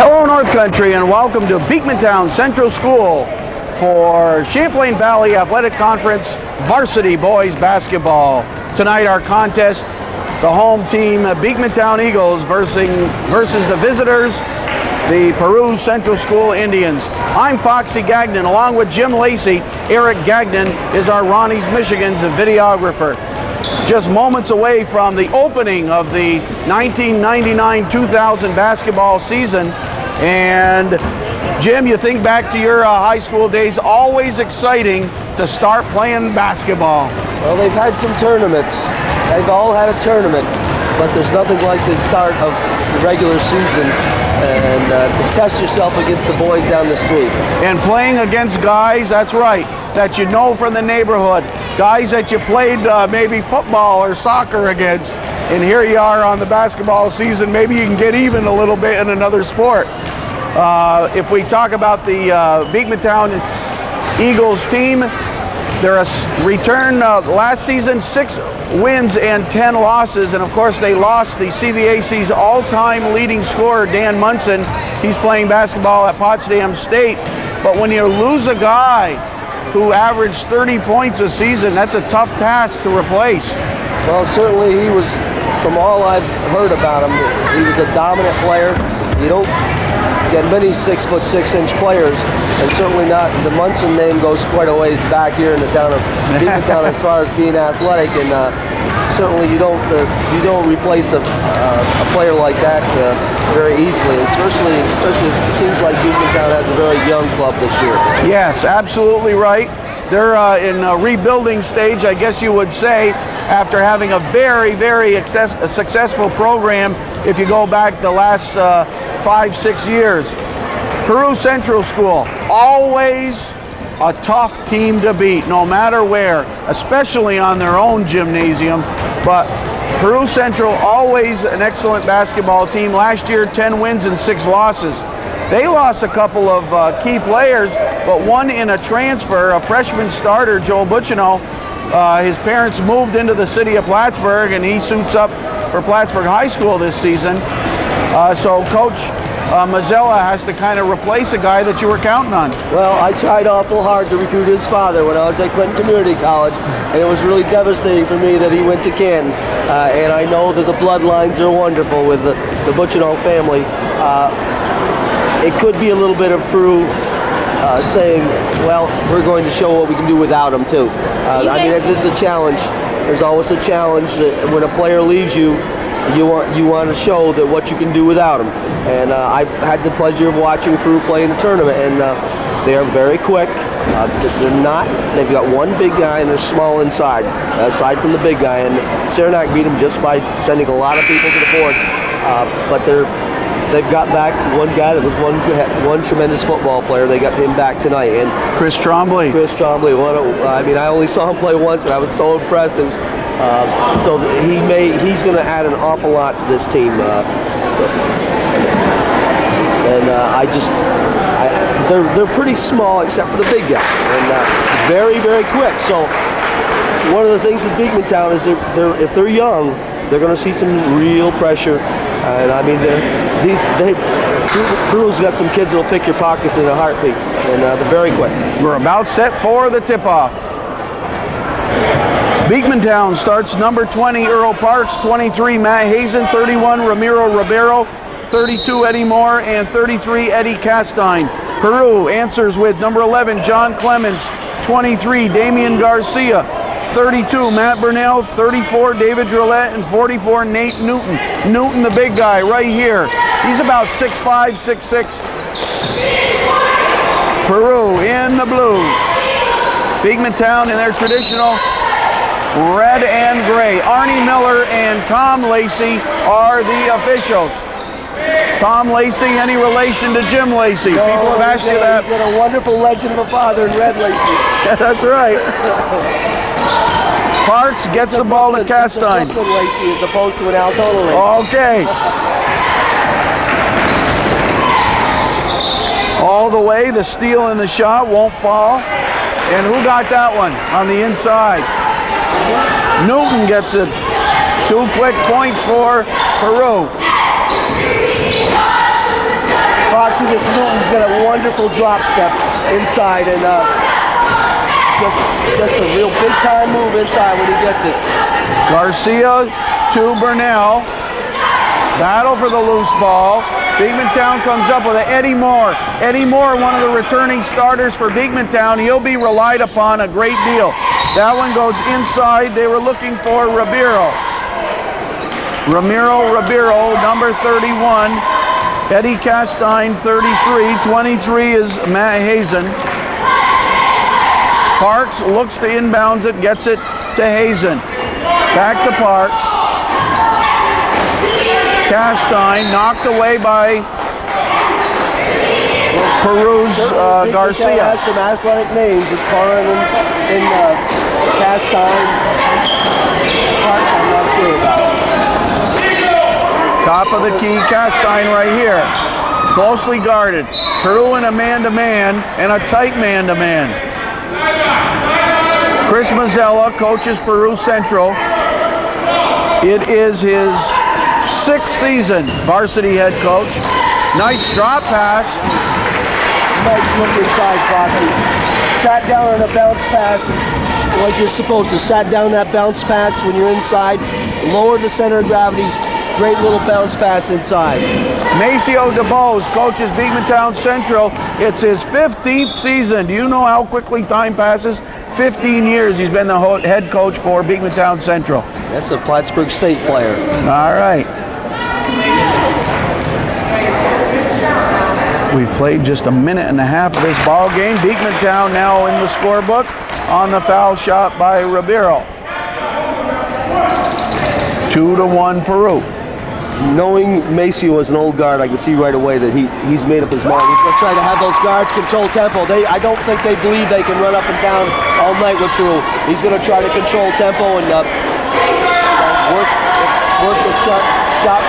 Hello North Country and welcome to Beekmantown Central School for Champlain Valley Athletic Conference Varsity Boys Basketball. Tonight our contest, the home team Beekmantown Eagles versus the visitors, the Peru Central School Indians. I'm Foxy Gagnon along with Jim Lacey. Eric Gagnon is our Ronnie's Michigan's videographer. Just moments away from the opening of the 1999-2000 basketball season. And Jim, you think back to your high school days, always exciting to start playing basketball. Well, they've had some tournaments. They've all had a tournament, but there's nothing like the start of the regular season and to test yourself against the boys down the street. And playing against guys, that's right, that you know from the neighborhood, guys that you played maybe football or soccer against, and here you are on the basketball season, maybe you can get even a little bit in another sport. If we talk about the Beekmantown Eagles team, they're a return last season, 6 wins and 10 losses, and of course they lost the CVAC's all-time leading scorer, Dan Munson. He's playing basketball at Potsdam State, but when you lose a guy who averaged 30 points a season, that's a tough task to replace. Well, certainly he was, from all I've heard about him, he was a dominant player. You don't get many 6'6" players, and certainly not, the Munson name goes quite a ways back here in the town of Beekmantown as far as being athletic, and certainly you don't replace a player like that very easily, especially it seems like Beekmantown has a very young club this year. Yes, absolutely right. They're in a rebuilding stage, I guess you would say, after having a very, very successful program if you go back the last 5-6 years. Peru Central School, always a tough team to beat, no matter where, especially on their own gymnasium. But Peru Central, always an excellent basketball team. Last year, 10 wins and 6 losses. They lost a couple of key players, but one in a transfer, a freshman starter, Joel Bucciano. His parents moved into the city of Plattsburgh, and he suits up for Plattsburgh High School this season. So Coach Mazzella has to kind of replace a guy that you were counting on. Well, I tried awful hard to recruit his father when I was at Clinton Community College, and it was really devastating for me that he went to Canton. And I know that the bloodlines are wonderful with the Bucciano family. It could be a little bit of Peru saying, well, we're going to show what we can do without him too. I mean, this is a challenge. There's always a challenge that when a player leaves you, you want to show that what you can do without him. And I've had the pleasure of watching Peru play in the tournament, and they are very quick. They've got one big guy and they're small inside, aside from the big guy. And Saranac beat them just by sending a lot of people to the boards. But they've got back one guy that was one tremendous football player. They got him back tonight. And Chris Trombley. I mean, I only saw him play once, and I was so impressed. It was, so he's going to add an awful lot to this team. They're pretty small except for the big guy, and very, very quick. So one of the things with Beekmantown is if they're young, they're going to see some real pressure. And I mean, Peru's got some kids that'll pick your pockets in a heartbeat, and they're very quick. We're about set for the tip-off. Beekmantown starts number 20, Earl Parks, 23, Matt Hazen, 31, Ramiro Ribeiro, 32, Eddie Moore, and 33, Eddie Castine. Peru answers with number 11, John Clemens, 23, Damian Garcia, 32, Matt Burnell, 34, David Drillette, and 44, Nate Newton. Newton, the big guy, right here. He's about 6'5", 6'6". Peru in the blue. Beekmantown in their traditional red and gray. Arnie Miller and Tom Lacey are the officials. Tom Lacey, any relation to Jim Lacey? No, people have asked you that. He's got a wonderful legend of a father in Red Lacey. That's right. Parks gets the ball to Castine. Brooklyn Lacey as opposed to an Altona Lacey. Okay. All the way, the steal and the shot won't fall. And who got that one on the inside? Newton gets it. 2 quick points for Peru. this Newton's got a wonderful drop step inside, and just a real big time move inside when he gets it. Garcia to Burnell. Battle for the loose ball. Beekmantown comes up with an Eddie Moore. Eddie Moore, one of the returning starters for Beekmantown. He'll be relied upon a great deal. That one goes inside. They were looking for Ribeiro. Ramiro Ribeiro, number 31. Eddie Castine, 33. 23 is Matt Hazen. Parks looks to inbounds it, gets it to Hazen. Back to Parks. Castine knocked away by Peru's Garcia. Has some athletic names with Curran and Castine. Parks, I'm not sure about. Top of the key, Castine right here. Closely guarded. Peru in a man-to-man and a tight man-to-man. Chris Mazzella coaches Peru Central. It is his 6th season, varsity head coach. Nice drop pass. Nice look inside, Foxy. Sat down on a bounce pass like you're supposed to. Sat down that bounce pass when you're inside. Lowered the center of gravity. Great little bounce pass inside. Maceo DeBose coaches Beekmantown Central. It's his 15th season. Do you know how quickly time passes? 15 years he's been the head coach for Beekmantown Central. That's a Plattsburgh State player. All right. We've played just a minute and a half of this ball game. Beekmantown now in the scorebook on the foul shot by Ribeiro. 2-1 Peru. Knowing Maceo as an old guard, I can see right away that he's made up his mind. He's going to try to have those guards control tempo. I don't think they believe they can run up and down all night with Peru. He's going to try to control tempo and work the shot.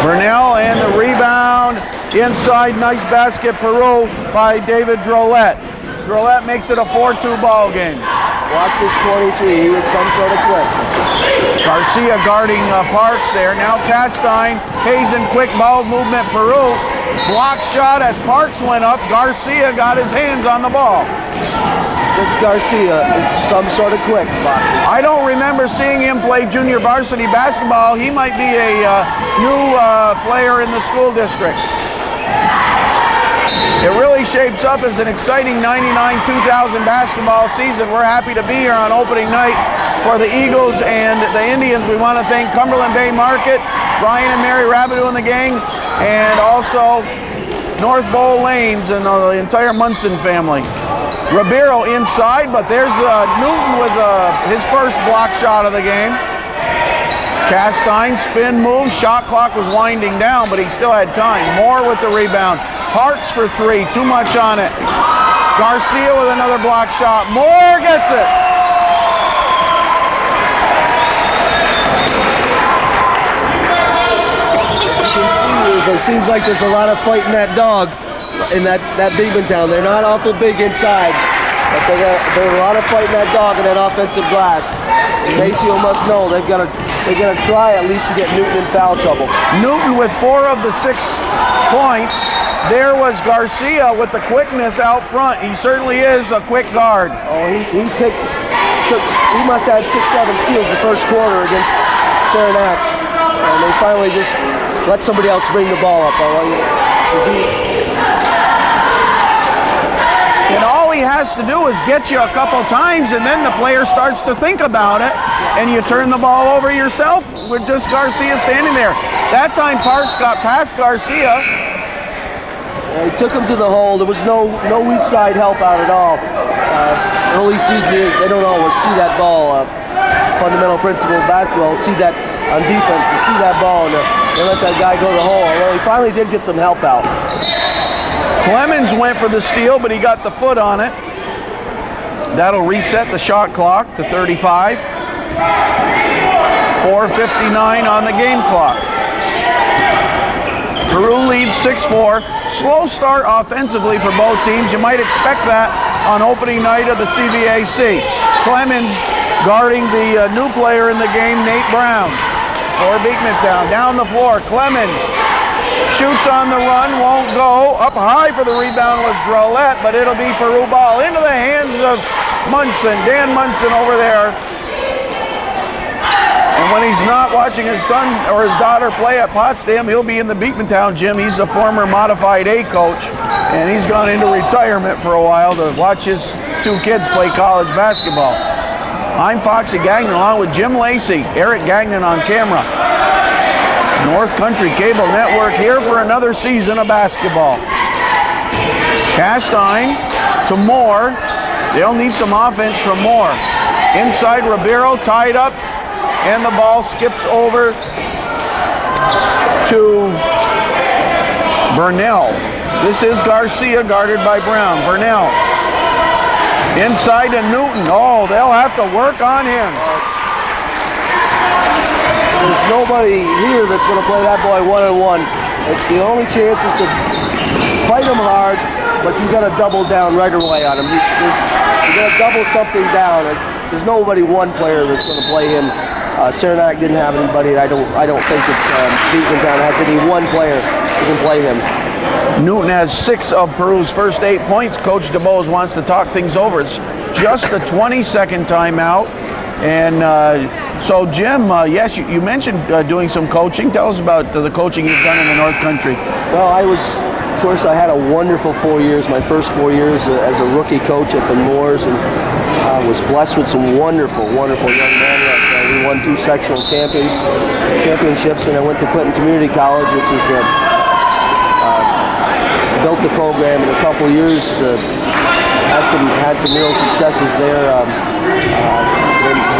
Burnell and the rebound. Inside, nice basket, Peru by David Drolet. Drolet makes it a 4-2 ball game. Watch this 23. He is some sort of quick. Garcia guarding Parks there. Now Castine. Hazen, quick ball movement. Peru. Block shot as Parks went up. Garcia got his hands on the ball. This Garcia is some sort of quick, Foxy. I don't remember seeing him play junior varsity basketball. He might be a new player in the school district. It really shapes up as an exciting 99-2000 basketball season. We're happy to be here on opening night for the Eagles and the Indians. We want to thank Cumberland Bay Market, Brian and Mary Rabideau and the gang, and also North Bowl Lanes and the entire Munson family. Ribeiro inside, but there's Newton with his first block shot of the game. Castine spin move, shot clock was winding down, but he still had time. Moore with the rebound. Parks for 3, too much on it. Garcia with another block shot. Moore gets it. You can see it seems like there's a lot of fight in that dog in that Beekmantown. They're not awful big inside, but there's a lot of fight in that dog in that offensive glass. And Maceo must know they're gonna try at least to get Newton in foul trouble. Newton with 4 of the 6 points. There was Garcia with the quickness out front. He certainly is a quick guard. Oh, he must have had 6-7 steals the first quarter against Saranac, and they finally just let somebody else bring the ball up. And all he has to do is get you a couple times, and then the player starts to think about it, and you turn the ball over yourself with just Garcia standing there. That time Parks got past Garcia. He took him to the hole. There was no weak side help out at all. Early season, they don't always see that ball. Fundamental principle of basketball, see that on defense, to see that ball and they let that guy go to the hole. Well, he finally did get some help out. Clemens went for the steal, but he got the foot on it. That'll reset the shot clock to 35. 4:59 on the game clock. Peru leads 6-4. Slow start offensively for both teams. You might expect that on opening night of the CVAC. Clemens guarding the new player in the game, Nate Brown, for Beekmantown. Down the floor, Clemens. shoots on the run, won't go. Up high for the rebound was Drolet, but it'll be Peru ball into the hands of Munson. Dan Munson over there. And when he's not watching his son or his daughter play at Potsdam, he'll be in the Beekmantown gym. He's a former Modified A coach, and he's gone into retirement for a while to watch his two kids play college basketball. I'm Foxy Gagnon along with Jim Lacey, Eric Gagnon on camera. North Country Cable Network here for another season of basketball. Castine to Moore. They'll need some offense from Moore. Inside Ribeiro, tied up, and the ball skips over to Burnell. This is Garcia guarded by Brown. Burnell inside to Newton. Oh, they'll have to work on him. There's nobody here that's going to play that boy one-on-one. It's the only chance is to fight him hard, but you got to double down right away on him. You got to double something down. There's nobody one player that's going to play him. Saranac didn't have anybody. I don't think that Beekmantown has any one player who can play him. Newton has 6 of Peru's first 8 points. Coach DeBose wants to talk things over. It's just a 20-second timeout. And so, Jim, yes, you mentioned doing some coaching. Tell us about the coaching you've done in the North Country. Well, of course, I had a wonderful 4 years, my first 4 years as a rookie coach at the Moors, and was blessed with some wonderful, wonderful young men. We won 2 sectional championships, and I went to Clinton Community College, which is built the program in a couple of years. Had some real successes there.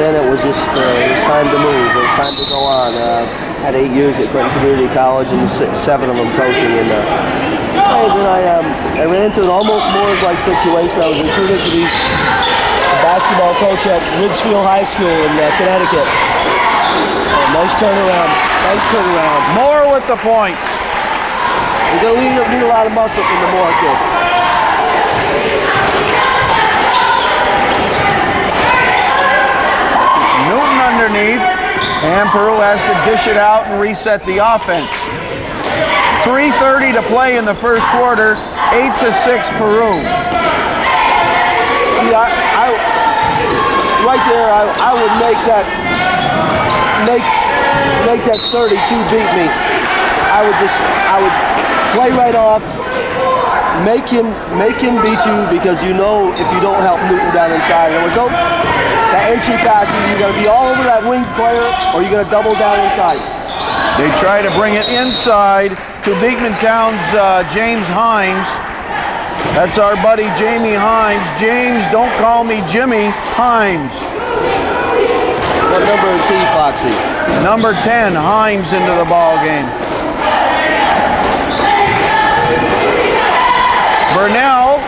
Then it was just it was time to move. It was time to go on. Had 8 years at Clinton Community College and 7 of them coaching. And then I ran into an almost Moores-like situation. I was recruited to be a basketball coach at Ridgefield High School in Connecticut. Nice turnaround. Nice turnaround. Moore with the points. You're going to need a lot of muscle from the Moore kid. Newton underneath, and Peru has to dish it out and reset the offense. 3:30 to play in the first quarter, 8-6 Peru. See, right there, I would make that 32 beat me. I would play right off, make him beat you, because you know if you don't help Newton down inside, there was no that entry passing. You got to be all over that wing player, or you got to double down inside. They try to bring it inside to Beekmantown's James Himes. That's our buddy Jamie Himes. James, don't call me Jimmy, Himes. What number is he, Foxy? Number 10, Himes into the ball game. Burnell,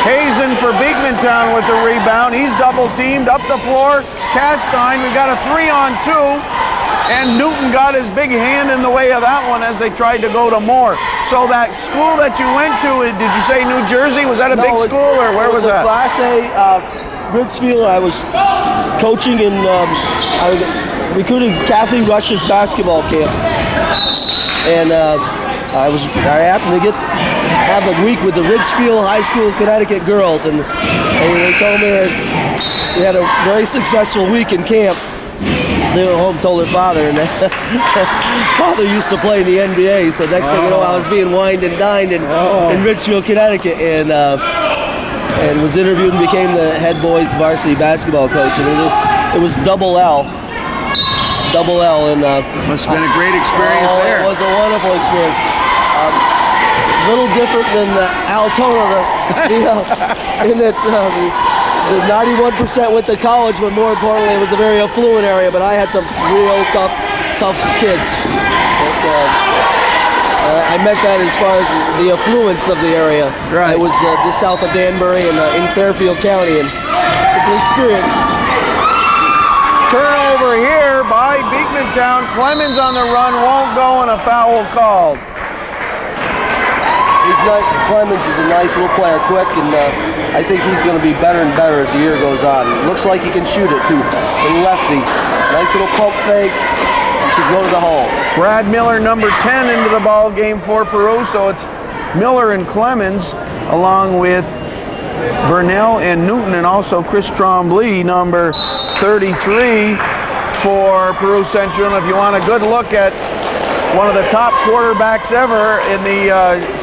Hazen for Beekmantown with the rebound. He's double teamed up the floor. Castine, we got a 3-on-2, and Newton got his big hand in the way of that one as they tried to go to Moore. So that school that you went to, did you say New Jersey? Was that a big school, or where was that? Class A, Ridgefield. I was coaching in, I recruited Kathy Rush's basketball camp, and I happened to have a week with the Ridgefield High School Connecticut girls, and they told me that we had a very successful week in camp. So they went home and told their father, and father used to play in the NBA, so next thing you know, I was being wined and dined in Ridgefield, Connecticut, and was interviewed and became the head boys varsity basketball coach. And it was double L, and must have been a great experience there. It was a wonderful experience. A little different than Altona, in that the 91% went to college, but more importantly, it was a very affluent area. But I had some real tough kids. I met that as far as the affluence of the area. Right. It was just south of Danbury and in Fairfield County, and it's an experience. Turnover here by Beekmantown. Clemens on the run, won't go, and a foul called. Clemens is a nice little player, quick, and I think he's going to be better and better as the year goes on. Looks like he can shoot it too. A lefty. Nice little pump fake. to go to the hole. Brad Miller, number 10, into the ball game for Peru. So it's Miller and Clemens, along with Burnell and Newton, and also Chris Trombley, number 33 for Peru Central. And if you want a good look at one of the top quarterbacks ever in the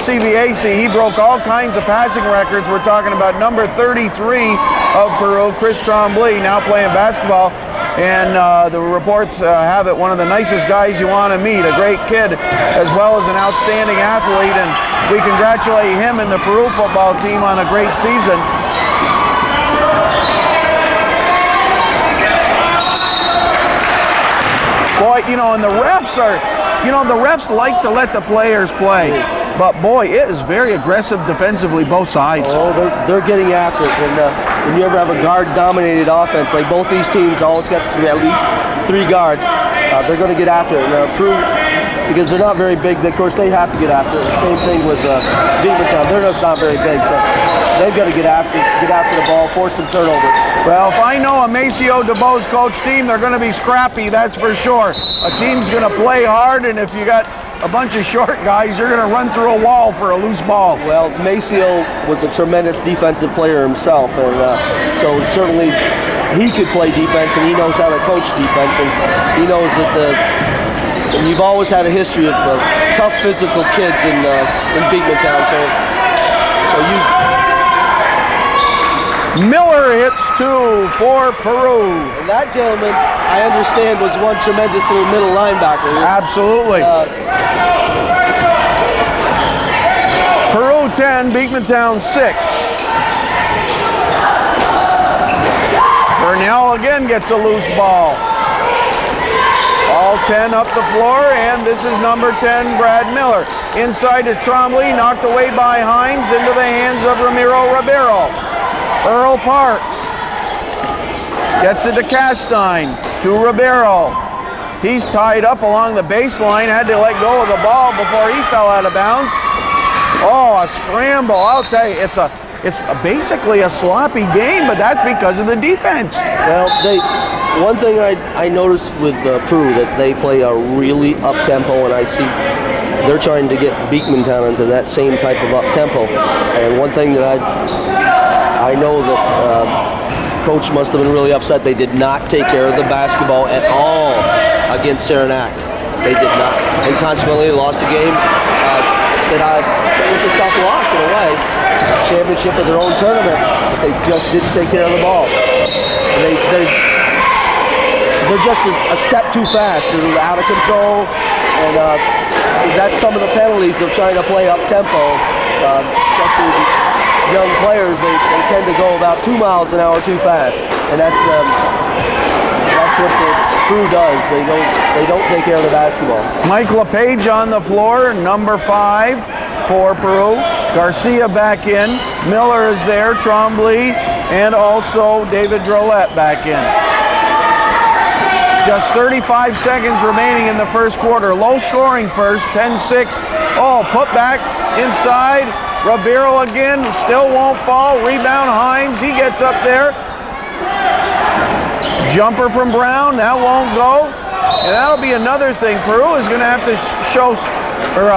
CVAC, he broke all kinds of passing records. We're talking about number 33 of Peru, Chris Trombley, now playing basketball. And the reports have it one of the nicest guys you want to meet, a great kid as well as an outstanding athlete, and we congratulate him and the Peru football team on a great season. Boy, you know, and the refs like to let the players play, but boy, it is very aggressive defensively, both sides. Oh, they're getting after it. When you ever have a guard-dominated offense, like both these teams always got at least 3 guards, they're going to get after it. And Peru, because they're not very big, of course they have to get after it. Same thing with Beekmantown. They're just not very big, so they've got to get after the ball, force some turnovers. Well, if I know a Maceo DeBose coach team, they're going to be scrappy, that's for sure. A team's going to play hard, and if you got a bunch of short guys, you're going to run through a wall for a loose ball. Well, Maceo was a tremendous defensive player himself, and so certainly he could play defense, and he knows how to coach defense, and he knows that you've always had a history of tough physical kids in Beekmantown. So Miller hits 2 for Peru. And that gentleman, I understand, was one tremendous little middle linebacker. Absolutely. Peru 10, Beekmantown 6. Burnell again gets a loose ball. All 10 up the floor, and this is number 10, Brad Miller. Inside to Trombley, knocked away by Himes, into the hands of Ramiro Ribeiro. Earl Parks gets it to Castine, to Ribeiro. He's tied up along the baseline, had to let go of the ball before he fell out of bounds. Oh, a scramble. I'll tell you, it's basically a sloppy game, but that's because of the defense. Well, one thing I noticed with Peru, that they play a really up-tempo, and I see they're trying to get Beekmantown into that same type of up-tempo. And one thing that I know that coach must have been really upset. They did not take care of the basketball at all against Saranac. They did not, and consequently they lost the game. It was a tough loss in a way. Championship of their own tournament, but they just didn't take care of the ball. They're just a step too fast. They're out of control, and that's some of the penalties of trying to play up tempo, especially young players. They tend to go about 2 miles an hour too fast, and that's what the Peru does. They don't take care of the basketball. Mike LePage on the floor, number 5 for Peru. Garcia back in. Miller is there. Trombley, and also David Drolet back in. Just 35 seconds remaining in the first quarter. Low scoring first, 10-6. Oh, put back inside. Ribeiro again, still won't fall. Rebound Himes, he gets up there. Jumper from Brown, that won't go. And that'll be another thing. Peru is going to have to show, or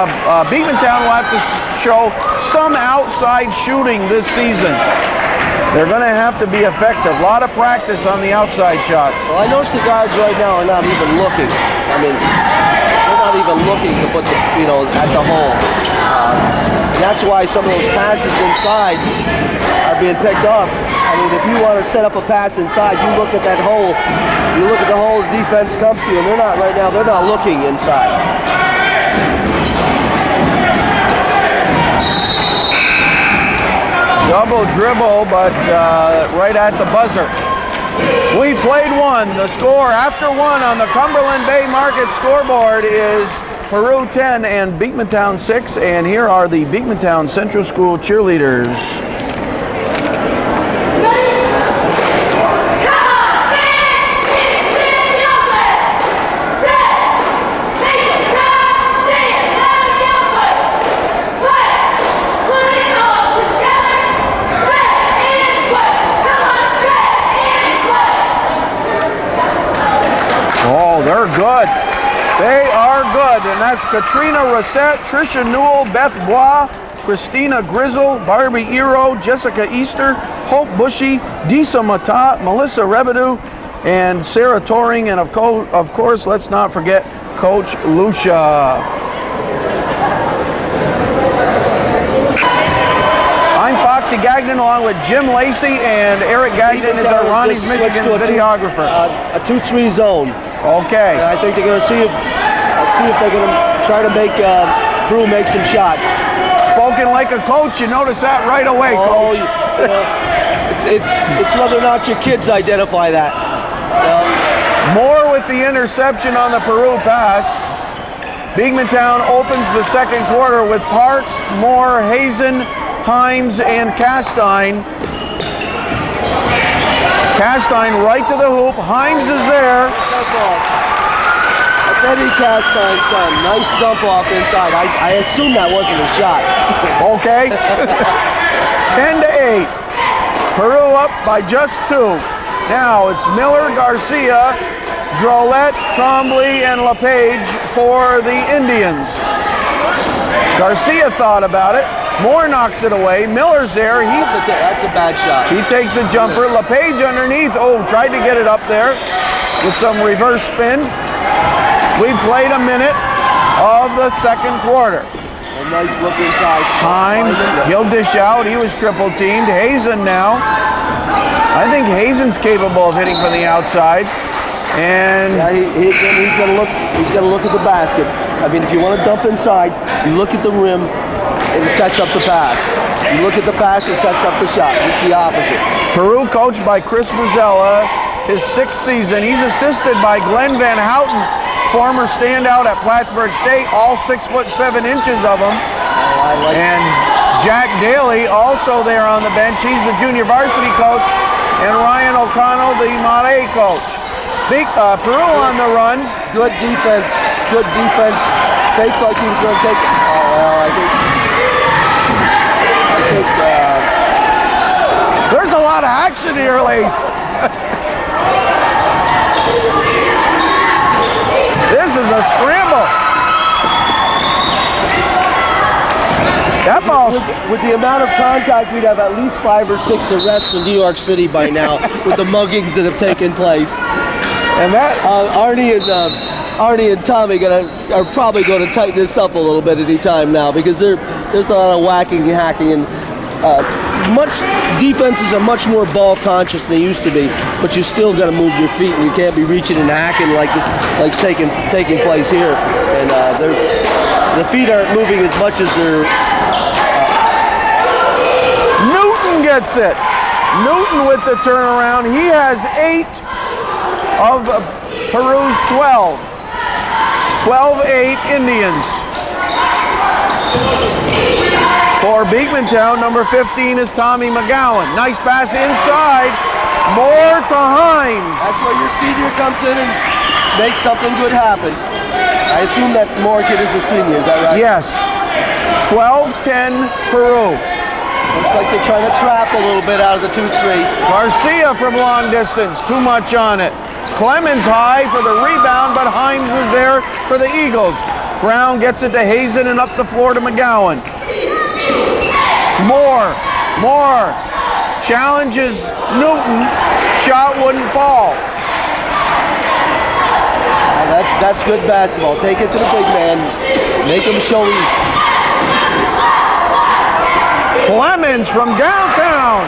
Beekmantown will have to show some outside shooting this season. They're going to have to be effective. A lot of practice on the outside shots. Well, I notice the guards right now are not even looking. I mean, they're not even looking to put at the hole. And that's why some of those passes inside are being picked off. I mean, if you want to set up a pass inside, you look at that hole. You look at the hole, the defense comes to you, and they're not right now. They're not looking inside. Double dribble, but right at the buzzer. We played one. The score after one on the Cumberland Bay Market scoreboard is Peru 10 and Beekmantown 6. And here are the Beekmantown Central School cheerleaders. Oh, they're good. good. And that's Katrina Rossette, Tricia Newell, Beth Bois, Christina Grizzle, Barbie Eero, Jessica Easter, Hope Bushy, Disa Mata, Melissa Rebedu, and Sarah Toring, and of course, let's not forget Coach Lucia. I'm Foxy Gagnon along with Jim Lacey, and Eric Gagnon is our Ronnie's Michigan videographer. A 2-3 zone. Okay. And I think they're going to see if they're going to try to make Peru make some shots. Spoken like a coach, you notice that right away, Coach. You know, it's whether or not your kids identify that. Moore with the interception on the Peru pass. Beekmantown opens the second quarter with Parks, Moore, Hazen, Himes, and Castine. Castine right to the hoop. Himes is there. That's Eddie Castine's son. Nice dump off inside. I assume that wasn't a shot. Okay. 10-8. Peru up by just 2. Now it's Miller, Garcia, Drolet, Trombley, and LePage for the Indians. Garcia thought about it. Moore knocks it away. Miller's there. That's a bad shot. He takes a jumper. LePage underneath. Oh, tried to get it up there with some reverse spin. We've played a minute of the second quarter. A nice look inside. Himes, he'll dish out. He was triple teamed. Hazen now. I think Hazen's capable of hitting from the outside. And yeah, he's going to look. He's going to look at the basket. I mean, if you want to dump inside, you look at the rim. It sets up the pass. You look at the pass, it sets up the shot. It's the opposite. Peru coached by Chris Mazzella, his 6th season. He's assisted by Glenn Van Houten, former standout at Plattsburgh State, all 6'7" of him. And Jack Daly also there on the bench. He's the junior varsity coach. And Ryan O'Connell, the Mare coach. Peru on the run. Good defense. Good defense. Faked like he was going to take it. Oh, well, I think there's a lot of action here, Lace. This is a scramble. That ball's... With the amount of contact, we'd have at least 5 or 6 arrests in New York City by now with the muggings that have taken place. And that... Arnie and Tommy are probably going to tighten this up a little bit any time now, because there's a lot of whacking and hacking, and defenses are much more ball conscious than they used to be, but you still got to move your feet, and you can't be reaching and hacking like's taking place here. And the feet aren't moving as much as they're. Newton gets it. Newton with the turnaround. He has 8 of Peru's 12. 12-8 Indians. For Beekmantown, number 15 is Tommy McGowan. Nice pass inside. More to Himes. That's where your senior comes in and makes something good happen. I assume that Moore kid is a senior, is that right? Yes. 12-10 Peru. Looks like they're trying to trap a little bit out of the 2-3. Garcia from long distance. Too much on it. Clemens high for the rebound, but Himes was there for the Eagles. Brown gets it to Hazen and up the floor to McGowan. Moore challenges Newton. Shot wouldn't fall. That's good basketball. Take it to the big man. Make him show you. Clemens from downtown.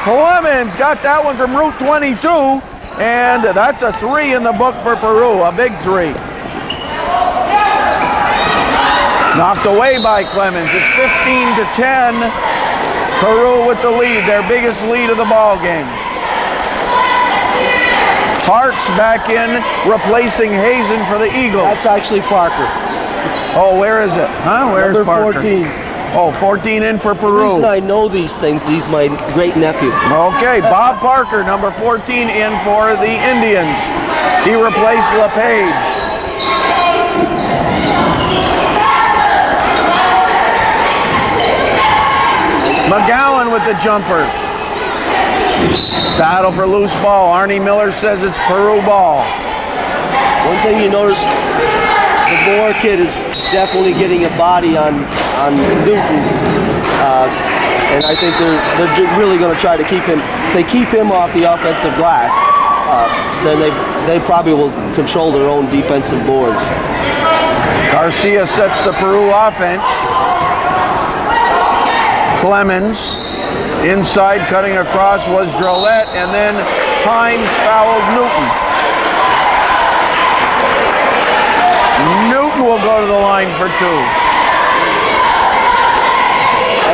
Clemens got that one from Route 22. And that's a 3 in the book for Peru, a big 3. Knocked away by Clemens. It's 15-10. Peru with the lead, their biggest lead of the ball game. Parks back in, replacing Hazen for the Eagles. That's actually Parker. Oh, where is it? Huh? Where's Number Parker? 14. Oh, 14 in for The Peru. reason I know these things, he's my great nephew. Okay, Bob Parker, number 14 in for the Indians. He replaced LePage. McGowan with the jumper. Battle for loose ball. Arnie Miller says it's Peru ball. One thing you notice, the Moore kid is definitely getting a body on Newton, and I think they're really going to try to keep him. If they keep him off the offensive glass, then they probably will control their own defensive boards. Garcia sets the Peru offense. Clemens inside, cutting across was Drolet, and then Himes fouled Newton. Newton will go to the line for 2.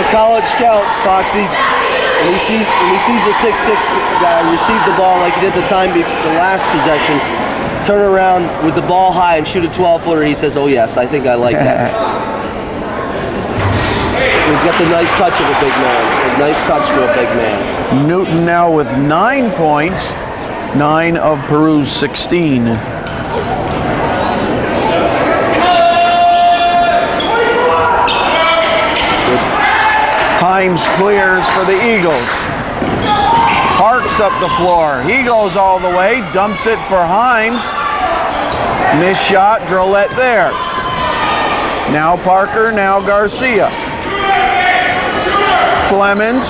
A college scout, Foxy, when he sees a 6'6" guy receive the ball like he did the last possession, turn around with the ball high and shoot a 12-footer, he says, "Oh yes, I think I like that." He's got the nice touch of a big man. A nice touch for a big man. Newton now with 9 points, 9 of Peru's 16. Himes clears for the Eagles. Parks up the floor. He goes all the way, dumps it for Himes. Missed shot, Drolet there. Now Parker, now Garcia. Clemens.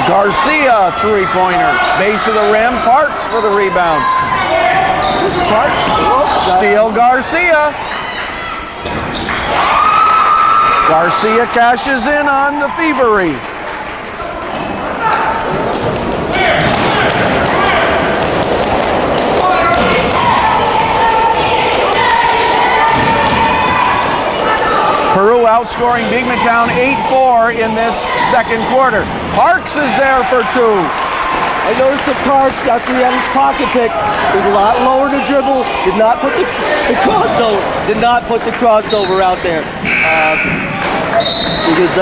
Garcia, three-pointer. Base of the rim, Parks for the rebound. Steal Garcia. Garcia cashes in on the thievery. Peru outscoring Beekmantown 8-4 in this second quarter. Parks is there for 2. I noticed that Parks, after he had his pocket pick, was a lot lower to dribble. Did not put the crossover. Did not put the crossover out there because,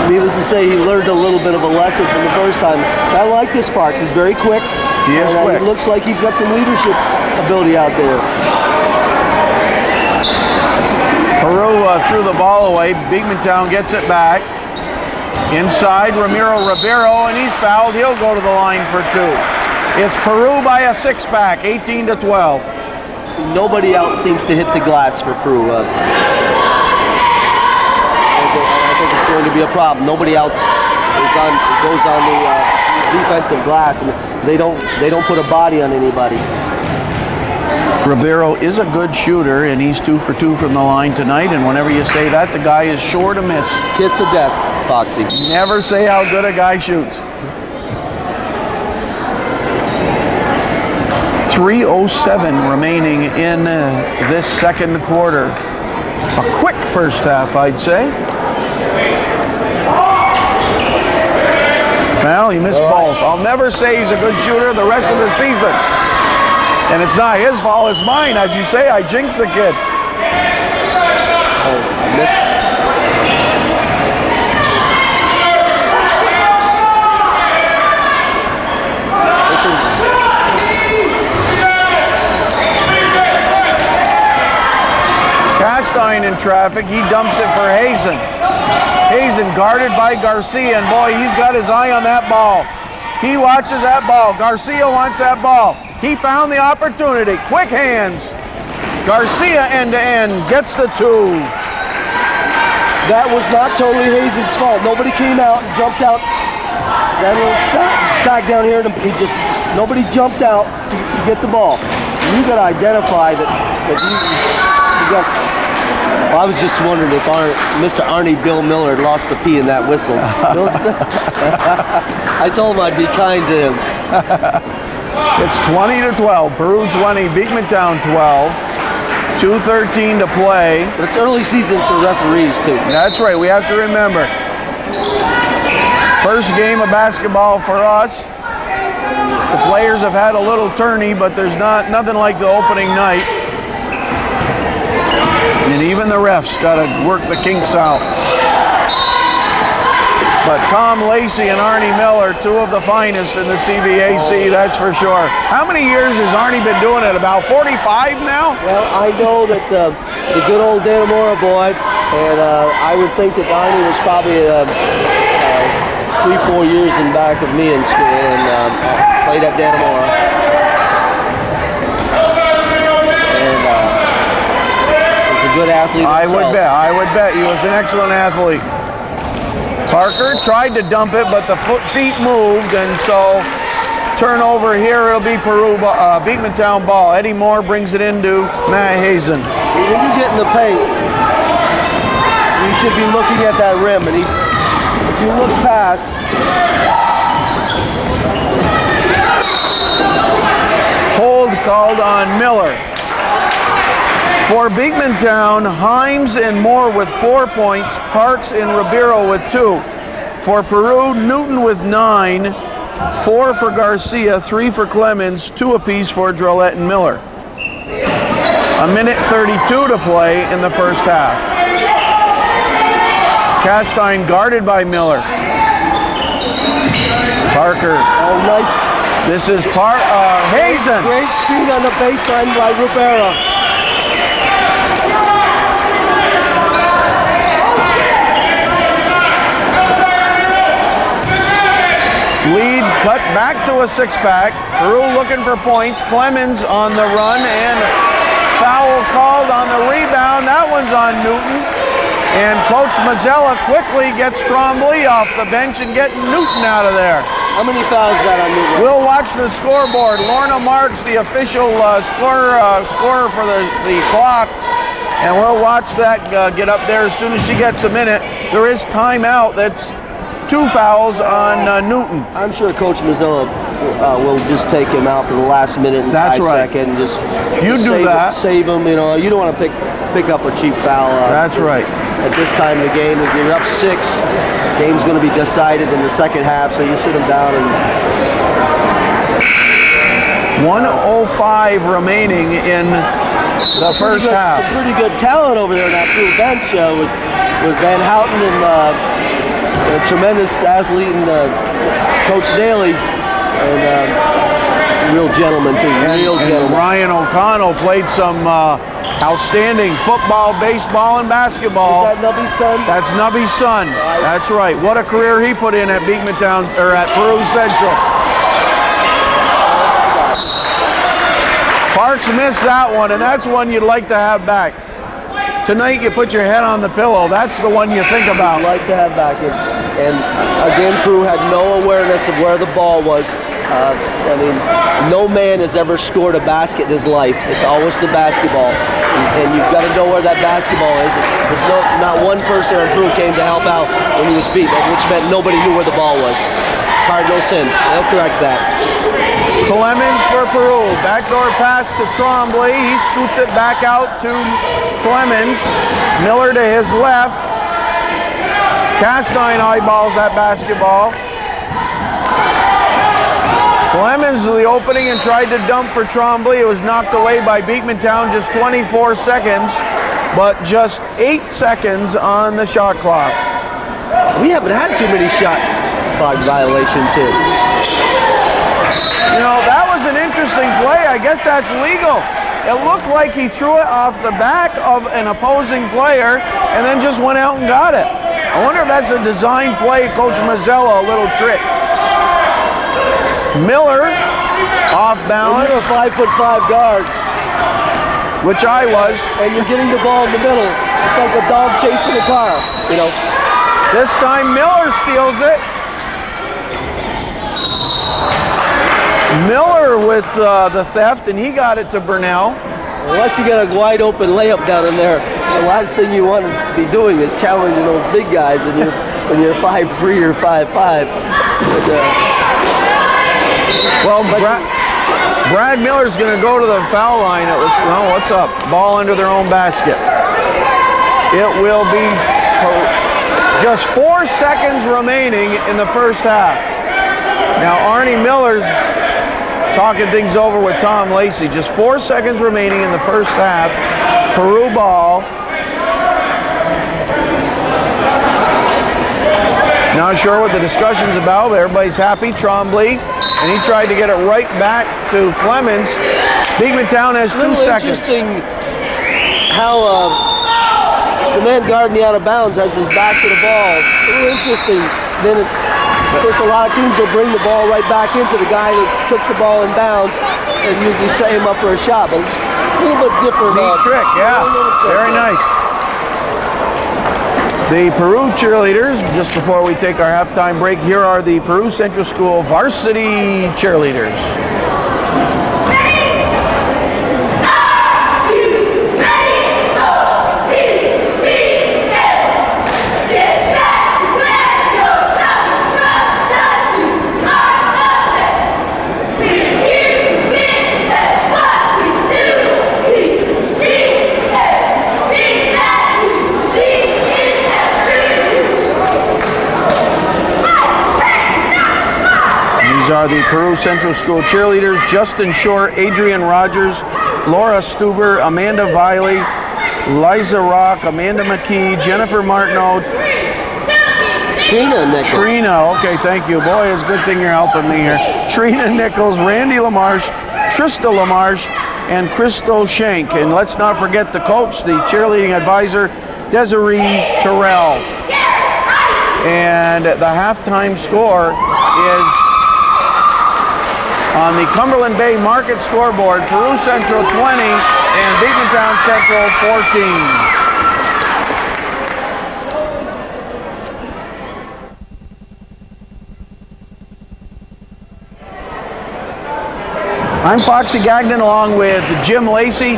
needless to say, he learned a little bit of a lesson from the first time. I like this Parks. He's very quick. He is quick. It looks like he's got some leadership ability out there. Peru threw the ball away. Beekmantown gets it back. Inside, Ramiro Rivero, and he's fouled. He'll go to the line for 2. It's Peru by a 6-pack, 18-12. See, nobody else seems to hit the glass for Peru. I think it's going to be a problem. Nobody else goes on the defensive glass, and they don't put a body on anybody. Ribeiro is a good shooter, and he's 2 for 2 from the line tonight, and whenever you say that, the guy is sure to miss. It's kiss of death, Foxy. Never say how good a guy shoots. 3:07 remaining in this second quarter. A quick first half, I'd say. Well, he missed both. I'll never say he's a good shooter the rest of the season. And it's not his fault, it's mine. As you say, I jinxed the kid. Oh, I missed. Castine in traffic, he dumps it for Hazen. Hazen guarded by Garcia, and boy, he's got his eye on that ball. He watches that ball. Garcia wants that ball. He found the opportunity. Quick hands. Garcia end to end gets the 2. That was not totally Hazen's fault. Nobody came out and jumped out. That little stack down here, nobody jumped out to get the ball. You got to identify that you got. Well, I was just wondering if Mr. Arnie Bill Miller had lost the P in that whistle. I told him I'd be kind to him. It's 20-12. Peru 20, Beekmantown 12. 2:13 to play. But it's early season for referees too. That's right. We have to remember. First game of basketball for us. The players have had a little tourney, but there's nothing like the opening night. And even the refs got to work the kinks out. But Tom Lacey and Arnie Miller, 2 of the finest in the CVAC, that's for sure. How many years has Arnie been doing it? About 45 now? Well, I know that he's a good old Dannemora boy, and I would think that Arnie was probably 3-4 years in back of me in school, and played at Dannemora. And was a good athlete himself. I would bet. He was an excellent athlete. Parker tried to dump it, but the feet moved, and so turnover here. It'll be Peru, Beekmantown ball. Eddie Moore brings it into Matt Hazen. When you get in the paint, you should be looking at that rim, and if you look past, hold called on Miller. For Beekmantown, Himes and Moore with 4 points, Parks and Ribeiro with 2. For Peru, Newton with 9, 4 for Garcia, 3 for Clemens, 2 apiece for Drolette and Miller. A minute 32 to play in the first half. Castine guarded by Miller. Parker. Oh, nice. This is Hazen. Great screen on the baseline by Ribeiro. Lead cut back to a 6-pack. Peru looking for points. Clemens on the run and foul called on the rebound. That one's on Newton. And Coach Mazzella quickly gets Trombley off the bench and getting Newton out of there. How many fouls is that on Newton? We'll watch the scoreboard. Lorna Marks, the official scorer for the clock. And we'll watch that get up there as soon as she gets a minute. There is timeout. That's 2 fouls on Newton. I'm sure Coach Mazzella will just take him out for the last minute and That's 5 right. seconds. Just You do save that. Save him. You know, you don't want to pick up a cheap foul. That's right. At this time of the game, if you're up 6, game's going to be decided in the second half. So you sit him down and 1:05 remaining in the first half. Some pretty good talent over there on that Peru bench with Van Houten and a tremendous athlete and Coach Daly and real gentleman too. Real gentleman. Ryan O'Connell played some outstanding football, baseball, and basketball. Is that Nubby's son? That's Nubby's son. That's right. What a career he put in at Beekmantown or at Peru Central. Parks missed that one, and that's one you'd like to have back. Tonight you put your head on the pillow. That's the one you think about. I'd like to have back. And again, Peru had no awareness of where the ball was. I mean, no man has ever scored a basket in his life. It's always the basketball. And you've got to know where that basketball is. There's not one person on Peru came to help out when he was beat, which meant nobody knew where the ball was. Cardinal sin. They'll correct that. Clemens for Peru. Backdoor pass to Trombley. He scoots it back out to Clemens. Miller to his left. Castine eyeballs that basketball. Clemens the opening and tried to dump for Trombley. It was knocked away by Beekmantown. Just 24 seconds, but just 8 seconds on the shot clock. We haven't had too many shot clock violations here. You know, that was an interesting play. I guess that's legal. It looked like he threw it off the back of an opposing player and then just went out and got it. I wonder if that's a design play, Coach Mazzella, a little trick. Miller, off balance. When you're a 5'5" guard, which I was, and you're getting the ball in the middle, it's like a dog chasing a car, you know. This time Miller steals it. Miller with the theft, and he got it to Burnell. Unless you get a wide open layup down in there, the last thing you want to be doing is challenging those big guys when you're 5'3" or 5'5". Well, Brad Miller's going to go to the foul line. What's up? Ball under their own basket. It will be just 4 seconds remaining in the first half. Now, Arnie Miller's talking things over with Tom Lacey. Just 4 seconds remaining in the first half. Peru ball. Not sure what the discussion's about, but everybody's happy. Trombley, and he tried to get it right back to Clemens. Beekmantown has 2 seconds. Interesting how the man guarding the out of bounds has his back to the ball. A little interesting. Then Of course, a lot of teams will bring the ball right back into the guy that took the ball in bounds and usually set him up for a shot, but it's a little bit different. Neat trick, yeah. Very nice. The Peru cheerleaders, just before we take our halftime break, here are the Peru Central School varsity cheerleaders. Are the Peru Central School cheerleaders: Justin Short, Adrian Rogers, Laura Stuber, Amanda Viley, Liza Rock, Amanda McKee, Jennifer Martineau, Trina Nichols. Trina, okay, thank you. Boy, it's a good thing you're helping me here. Trina Nichols, Randy LaMarche, Trista LaMarche, and Crystal Shank. And let's not forget the coach, the cheerleading advisor, Desiree Terrell. And the halftime score is on the Cumberland Bay Market scoreboard: Peru Central 20 and Beekmantown Central 14. I'm Foxy Gagnon along with Jim Lacey.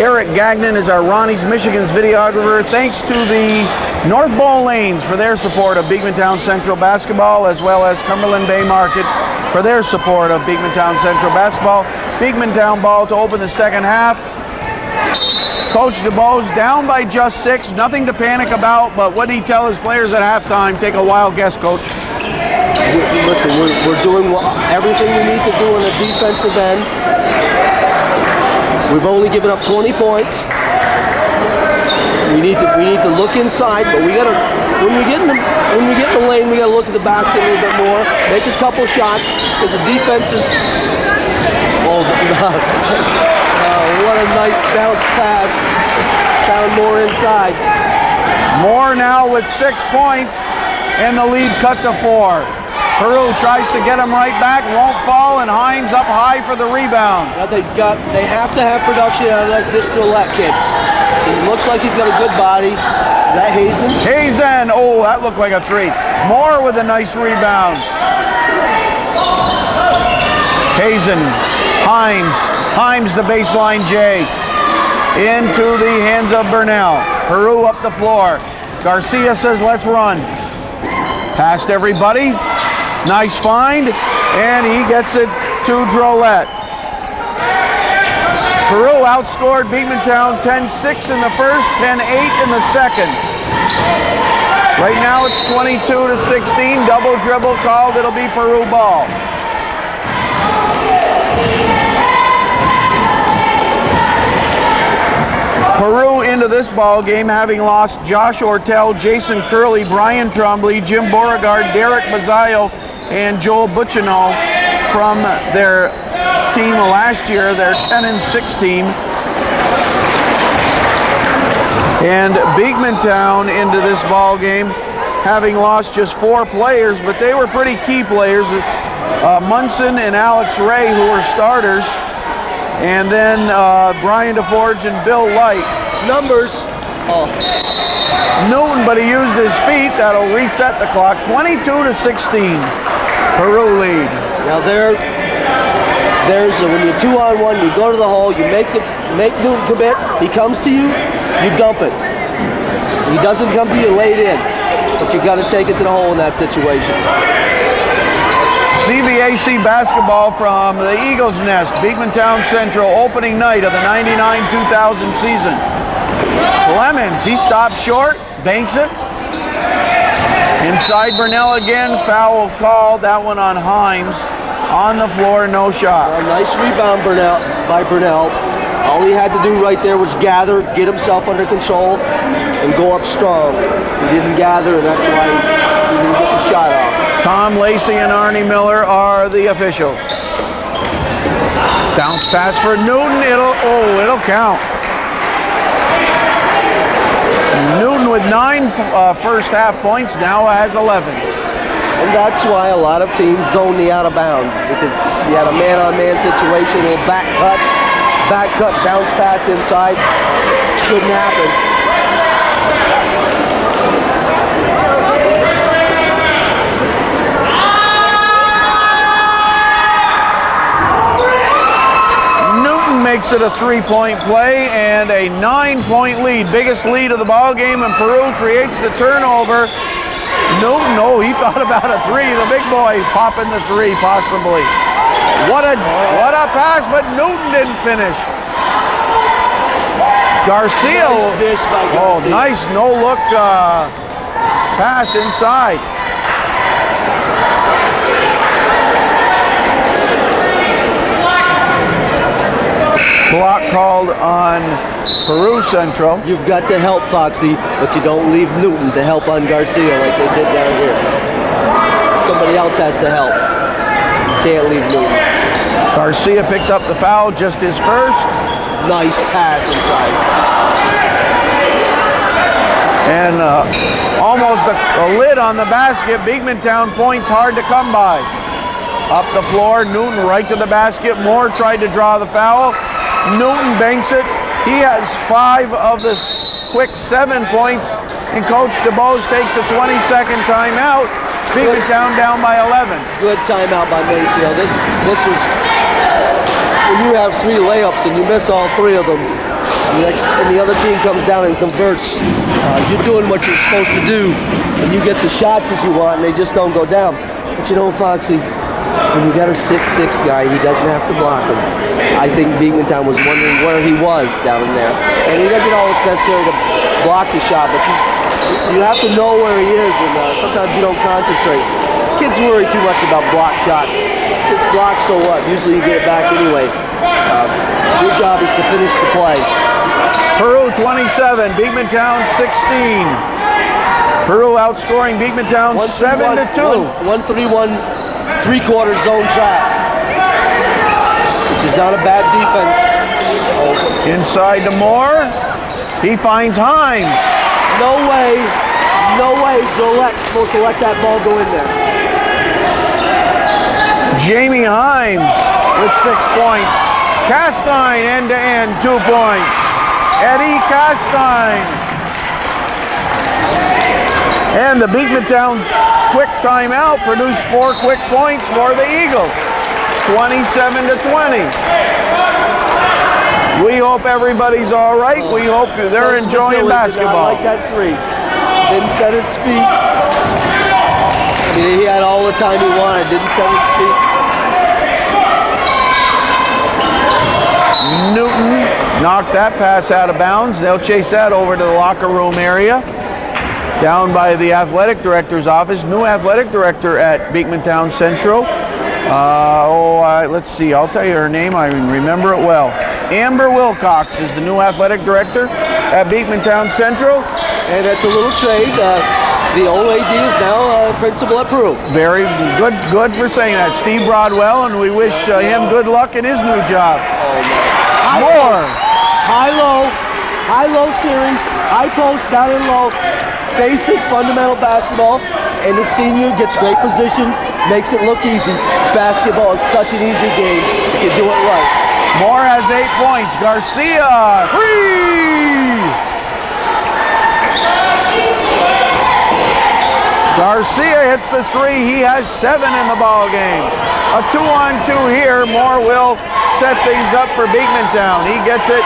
Eric Gagnon is our Ronnie's Michigan's videographer. Thanks to the North Bowl Lanes for their support of Beekmantown Central basketball, as well as Cumberland Bay Market for their support of Beekmantown Central basketball. Beekmantown ball to open the second half. Coach DeBose down by just 6, nothing to panic about, but what did he tell his players at halftime? Take a wild guess, Coach. Listen, we're doing everything we need to do on the defensive end. We've only given up 20 points. We need to look inside, but we gotta when we get in the lane, we gotta look at the basket a little bit more, make a couple shots, because the defense is. What a nice bounce pass! Found Moore inside. Moore now with 6 points, and the lead cut to 4. Peru tries to get him right back, won't fall, and Himes up high for the rebound. Now they have to have production out of that Distrolette kid. He looks like he's got a good body. Is that Hazen? Hazen, oh, that looked like a 3. Moore with a nice rebound. Hazen, Himes the baseline J. Into the hands of Burnell. Peru up the floor. Garcia says, let's run. Past everybody. Nice find, and he gets it to Drolette. Peru outscored Beekmantown 10-6 in the first, 10-8 in the second. Right now it's 22-16, double dribble called, it'll be Peru ball. Peru into this ball game having lost Josh Ortel, Jason Curley, Brian Trombley, Jim Beauregard, Derek Bazzaio, and Joel Butchino from their team last year, their 10-6 team. And Beekmantown into this ball game having lost just 4 players, but they were pretty key players. Munson and Alex Ray, who were starters, and then Brian DeForge and Bill Light. Numbers. Newton, but he used his feet. That'll reset the clock. 22-16. Peru lead. Now there's when you're 2-on-1, you go to the hole, you make Newton commit. He comes to you, you dump it. He doesn't come to you late in, but you got to take it to the hole in that situation. CBAC basketball from the Eagles Nest, Beekmantown Central, opening night of the 99-2000 season. Clemens, he stops short, banks it. Inside Burnell again, foul called, that one on Himes. On the floor, no shot. A nice rebound by Burnell. All he had to do right there was gather, get himself under control, and go up strong. He didn't gather, and that's why he didn't get the shot off. Tom Lacey and Arnie Miller are the officials. Bounce pass for Newton, it'll count. Newton with 9 first half points, now has 11. And that's why a lot of teams zone the out of bounds, because you had a man-on-man situation, a little back cut, bounce pass inside. Shouldn't happen. Makes it a 3-point play and a 9-point lead. Biggest lead of the ball game, and Peru creates the turnover. Newton, oh, he thought about a three. The big boy popping the three, possibly. What a pass, but Newton didn't finish. Garcia. Nice dish by Garcia. Oh, nice no-look pass inside. Block called on Peru Central. You've got to help Foxy, but you don't leave Newton to help on Garcia like they did down here. Somebody else has to help. You can't leave Newton. Garcia picked up the foul, just his first. Nice pass inside. And almost a lid on the basket. Beekmantown points hard to come by. Up the floor, Newton right to the basket. Moore tried to draw the foul. Newton banks it. He has 5 of the quick 7 points, and Coach DeBose takes a 20-second timeout. Beekmantown down by 11. Good timeout by Maceo. This was when you have 3 layups and you miss all 3 of them, and the other team comes down and converts. You're doing what you're supposed to do, and you get the shots as you want, and they just don't go down. But you know, Foxy, when you got a 6'6" guy, he doesn't have to block him. I think Beekmantown was wondering where he was down in there. And he doesn't always necessarily block the shot, but you have to know where he is, and sometimes you don't concentrate. Kids worry too much about block shots. It's blocked, so what? Usually you get it back anyway. Your job is to finish the play. Peru 27, Beekmantown 16. Peru outscoring Beekmantown 7-2. 1-3-1 3-quarter zone trap, which is not a bad defense. Inside to Moore. He finds Himes. No way Jolette's supposed to let that ball go in there. Jamie Himes with 6 points. Castine end-to-end 2 points. Eddie Castine. And the Beekmantown quick timeout produced 4 quick points for the Eagles. 27-20. We hope everybody's all right. We hope they're enjoying basketball. I like that 3. Didn't set his feet. I mean, he had all the time he wanted. Didn't set his feet. Newton knocked that pass out of bounds. They'll chase that over to the locker room area. Down by the athletic director's office. New athletic director at Beekmantown Central. Let's see. I'll tell you her name. I remember it well. Amber Wilcox is the new athletic director at Beekmantown Central. And that's a little trade. The old AD is now principal at Peru. Very good for saying that. Steve Broadwell, and we wish him good luck in his new job. More. High-low series, high post, down and low. Basic fundamental basketball, and the senior gets great position, makes it look easy. Basketball is such an easy game if you do it right. Moore has 8 points. Garcia, 3! Garcia hits the 3. He has 7 in the ball game. A 2-on-2 here. Moore will set things up for Beekmantown. He gets it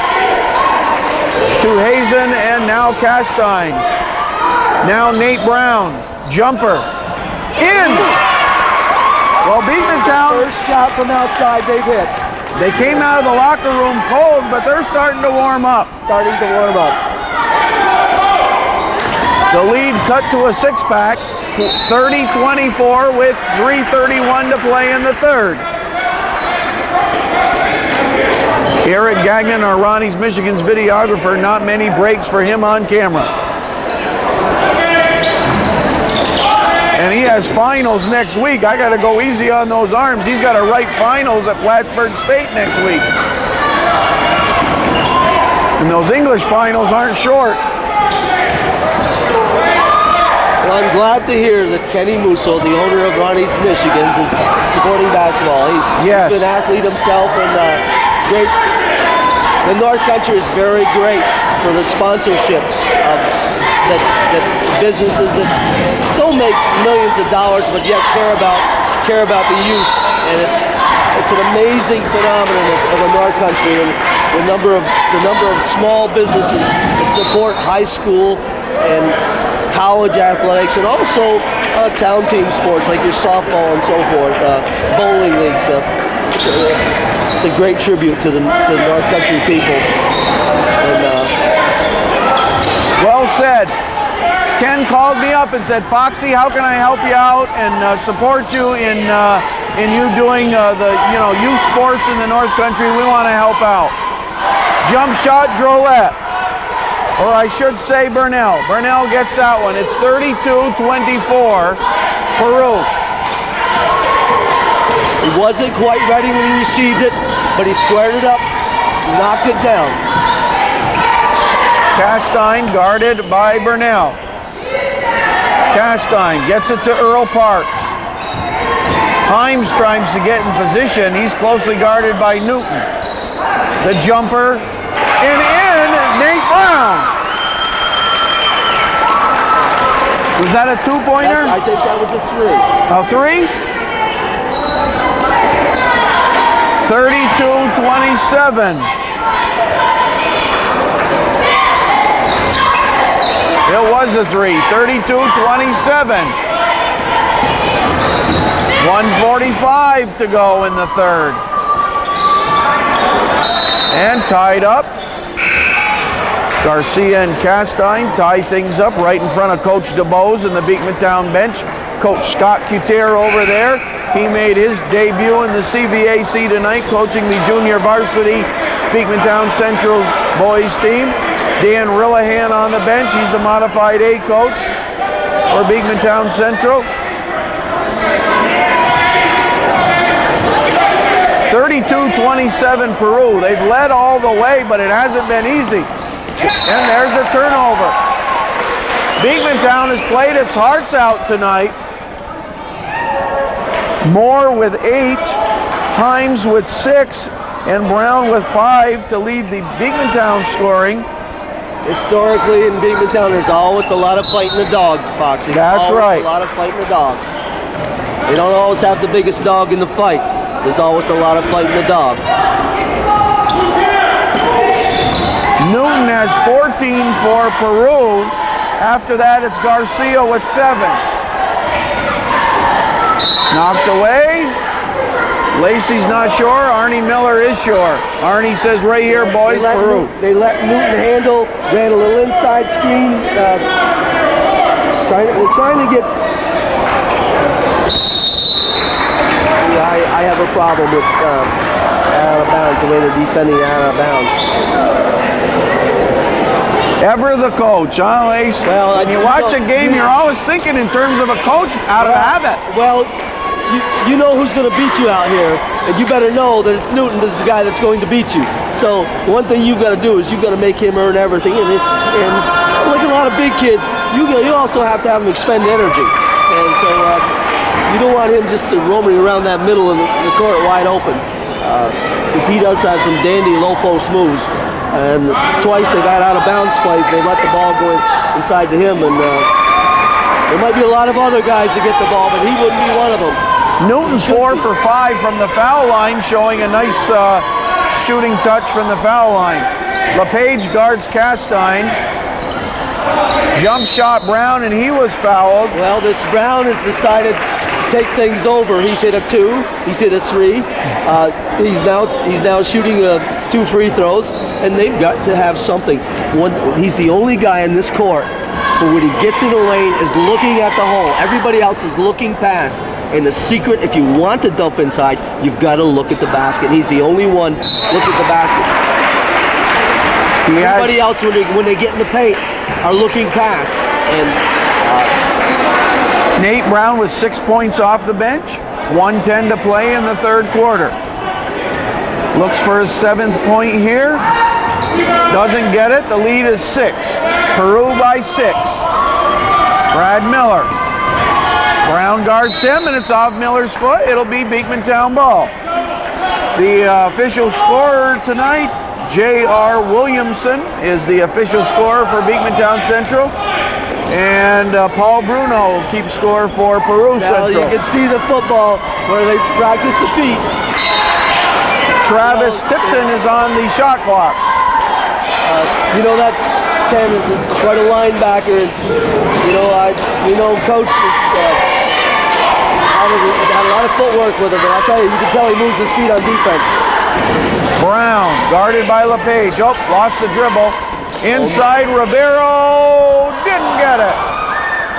to Hazen and now Castine. Now Nate Brown, jumper, in! Well, Beekmantown. First shot from outside they've hit. They came out of the locker room cold, but they're starting to warm up. The lead cut to a 6-pack, 30-24 with 3:31 to play in the third. Eric Gagnon, our Ronnie's Michigan's videographer, not many breaks for him on camera. And he has finals next week. I got to go easy on those arms. He's got to write finals at Plattsburgh State next week. And those English finals aren't short. Well, I'm glad to hear that Kenny Musso, the owner of Ronnie's Michigans, is supporting basketball. Yes. He's been an athlete himself, and it's great. The North Country is very great for the sponsorship of that businesses that don't make millions of dollars, but yet care about the youth. And it's an amazing phenomenon of the North Country, and the number of small businesses that support high school and college athletics, and also town team sports like your softball and so forth, bowling leagues. It's a great tribute to the North Country people. And, Well said. Ken called me up and said, Foxy, how can I help you out and support you in you doing the youth sports in the North Country? We want to help out. Jump shot, Drolet. Or I should say Burnell. Burnell gets that one. It's 32-24, Peru. He wasn't quite ready when he received it, but he squared it up, knocked it down. Castine guarded by Burnell. Castine gets it to Earl Parks. Himes tries to get in position. He's closely guarded by Newton. The jumper, and in, Nate Brown. Was that a two-pointer? I think that was a three. A three? 32-27. It was a three. 32-27. 1:45 to go in the third. And tied up. Garcia and Castine tie things up right in front of Coach DeBose in the Beekmantown bench. Coach Scott Cutier over there. He made his debut in the CVAC tonight, coaching the junior varsity Beekmantown Central boys team. Dan Rillahan on the bench. He's the modified A coach for Beekmantown Central. 32-27 Peru. They've led all the way, but it hasn't been easy. And there's a turnover. Beekmantown has played its hearts out tonight. Moore with 8, Himes with 6, and Brown with 5 to lead the Beekmantown scoring. Historically in Beekmantown, there's always a lot of fighting the dog, Foxy. That's right. A lot of fighting the dog. They don't always have the biggest dog in the fight. There's always a lot of fighting the dog. Newton has 14 for Peru. After that, it's Garcia with 7. Knocked away. Lacey's not sure. Arnie Miller is sure. Arnie says right here, boys, Peru. They let Newton handle, ran a little inside screen. They're trying to get... I have a problem with out of bounds, the way they're defending out of bounds. Ever the coach, huh, Lace? Well, when you watch a game, you're always thinking in terms of a coach out of habit. Well, you know who's going to beat you out here, and you better know that it's Newton. This is the guy that's going to beat you. So one thing you've got to do is you've got to make him earn everything. And like a lot of big kids, you also have to have him expend energy. And so you don't want him just to roaming around that middle of the court wide open, because he does have some dandy low post moves. And twice they got out of bounds plays. They let the ball go inside to him, and there might be a lot of other guys that get the ball, but he wouldn't be one of them. Newton 4 for 5 from the foul line, showing a nice shooting touch from the foul line. LePage guards Castine. Jump shot Brown, and he was fouled. Well, this Brown has decided to take things over. He's hit a 2. He's hit a 3. He's now shooting 2 free throws, and they've got to have something. He's the only guy in this court who, when he gets in the lane, is looking at the hole. Everybody else is looking past. And the secret, if you want to dump inside, you've got to look at the basket. He's the only one look at the basket. Everybody else, when they get in the paint, are looking past. And Nate Brown with 6 points off the bench. 1:10 to play in the third quarter. Looks for his 7th point here. Doesn't get it. The lead is 6. Peru by 6. Brad Miller. Brown guards him, and it's off Miller's foot. It'll be Beekmantown ball. The official scorer tonight, J.R. Williamson, is the official scorer for Beekmantown Central. And Paul Bruno keeps score for Peru Central. Now you can see the football where they practice the feet. Travis Tipton is on the shot clock. You know that 10 is quite a linebacker. Coach had a lot of footwork with him, but I'll tell you, you can tell he moves his feet on defense. Brown guarded by LePage. Oh, lost the dribble. Inside Ribeiro, didn't get it.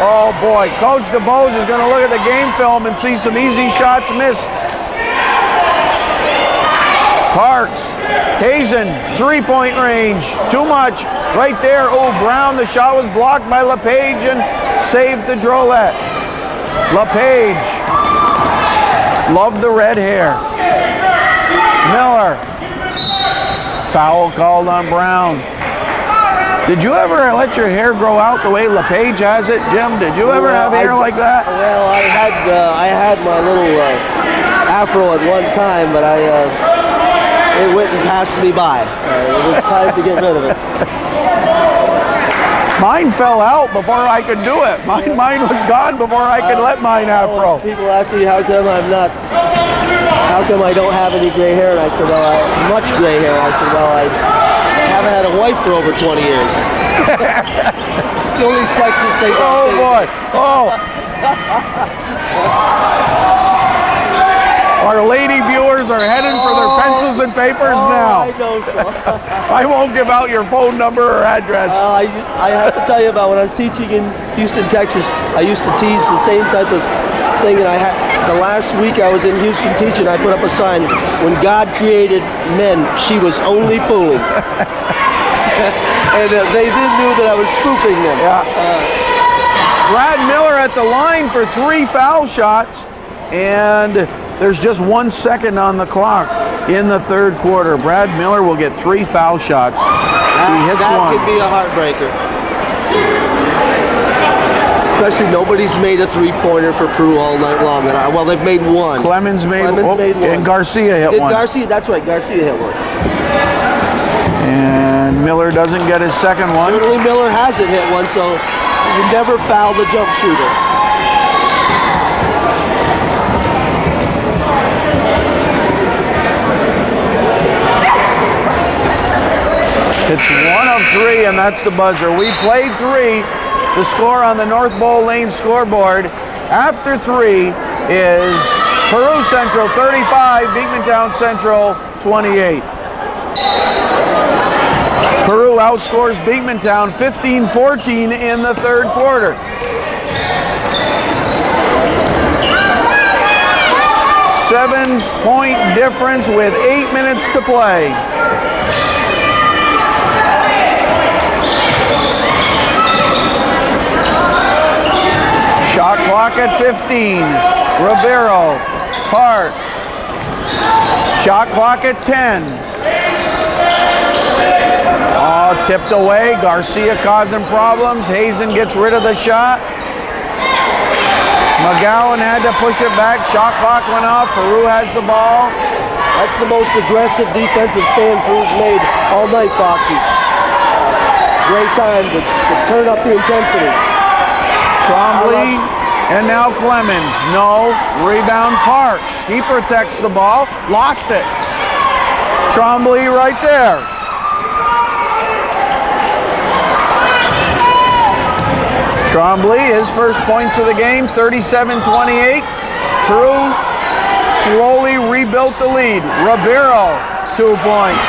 Oh boy, Coach DeBose is going to look at the game film and see some easy shots missed. Parks, Hazen, three-point range, too much. Right there, oh, Brown, the shot was blocked by LePage and saved the Drolet. LePage, love the red hair. Miller, foul called on Brown. Did you ever let your hair grow out the way LePage has it, Jim? Did you ever have hair like that? Well, I had my little afro at one time, but it went and passed me by. It was time to get rid of it. Mine fell out before I could do it. Mine was gone before I could let mine afro. People ask me how come I don't have any gray hair, and I said, well, I have much gray hair. I said, well, I haven't had a wife for over 20 years. It's the only sexist thing. Oh boy! Oh. Our lady viewers are heading for their pencils and papers now. I know so. I won't give out your phone number or address. I have to tell you about when I was teaching in Houston, Texas. I used to tease the same type of thing, and the last week I was in Houston teaching, I put up a sign, when God created men, she was only fooling. And they knew that I was spoofing them. Yeah. Brad Miller at the line for 3 foul shots, and there's just 1 second on the clock in the third quarter. Brad Miller will get 3 foul shots. He hits that one. Could be a heartbreaker. Especially nobody's made a three-pointer for Peru all night long. And well, they've made one. Clemens made one. And Garcia hit one. That's right, Garcia hit one. And Miller doesn't get his second one. Certainly Miller hasn't hit one, so you never foul the jump shooter. It's 1 of 3, and that's the buzzer. We played 3. The score on the North Bowl Lane scoreboard after 3 is Peru Central 35, Beekmantown Central 28. Peru outscores Beekmantown 15-14 in the third quarter. Seven-point difference with 8 minutes to play. Shot clock at 15. Ribeiro, Parks. Shot clock at 10. Oh, tipped away. Garcia causing problems. Hazen gets rid of the shot. McGowan had to push it back. Shot clock went off. Peru has the ball. That's the most aggressive defensive stand Peru's made all night, Foxy. Great time to turn up the intensity. Trombley, and now Clemens. No, rebound Parks. He protects the ball, lost it. Trombley right there. Trombley, his first points of the game, 37-28. Peru slowly rebuilt the lead. Ribeiro, 2 points.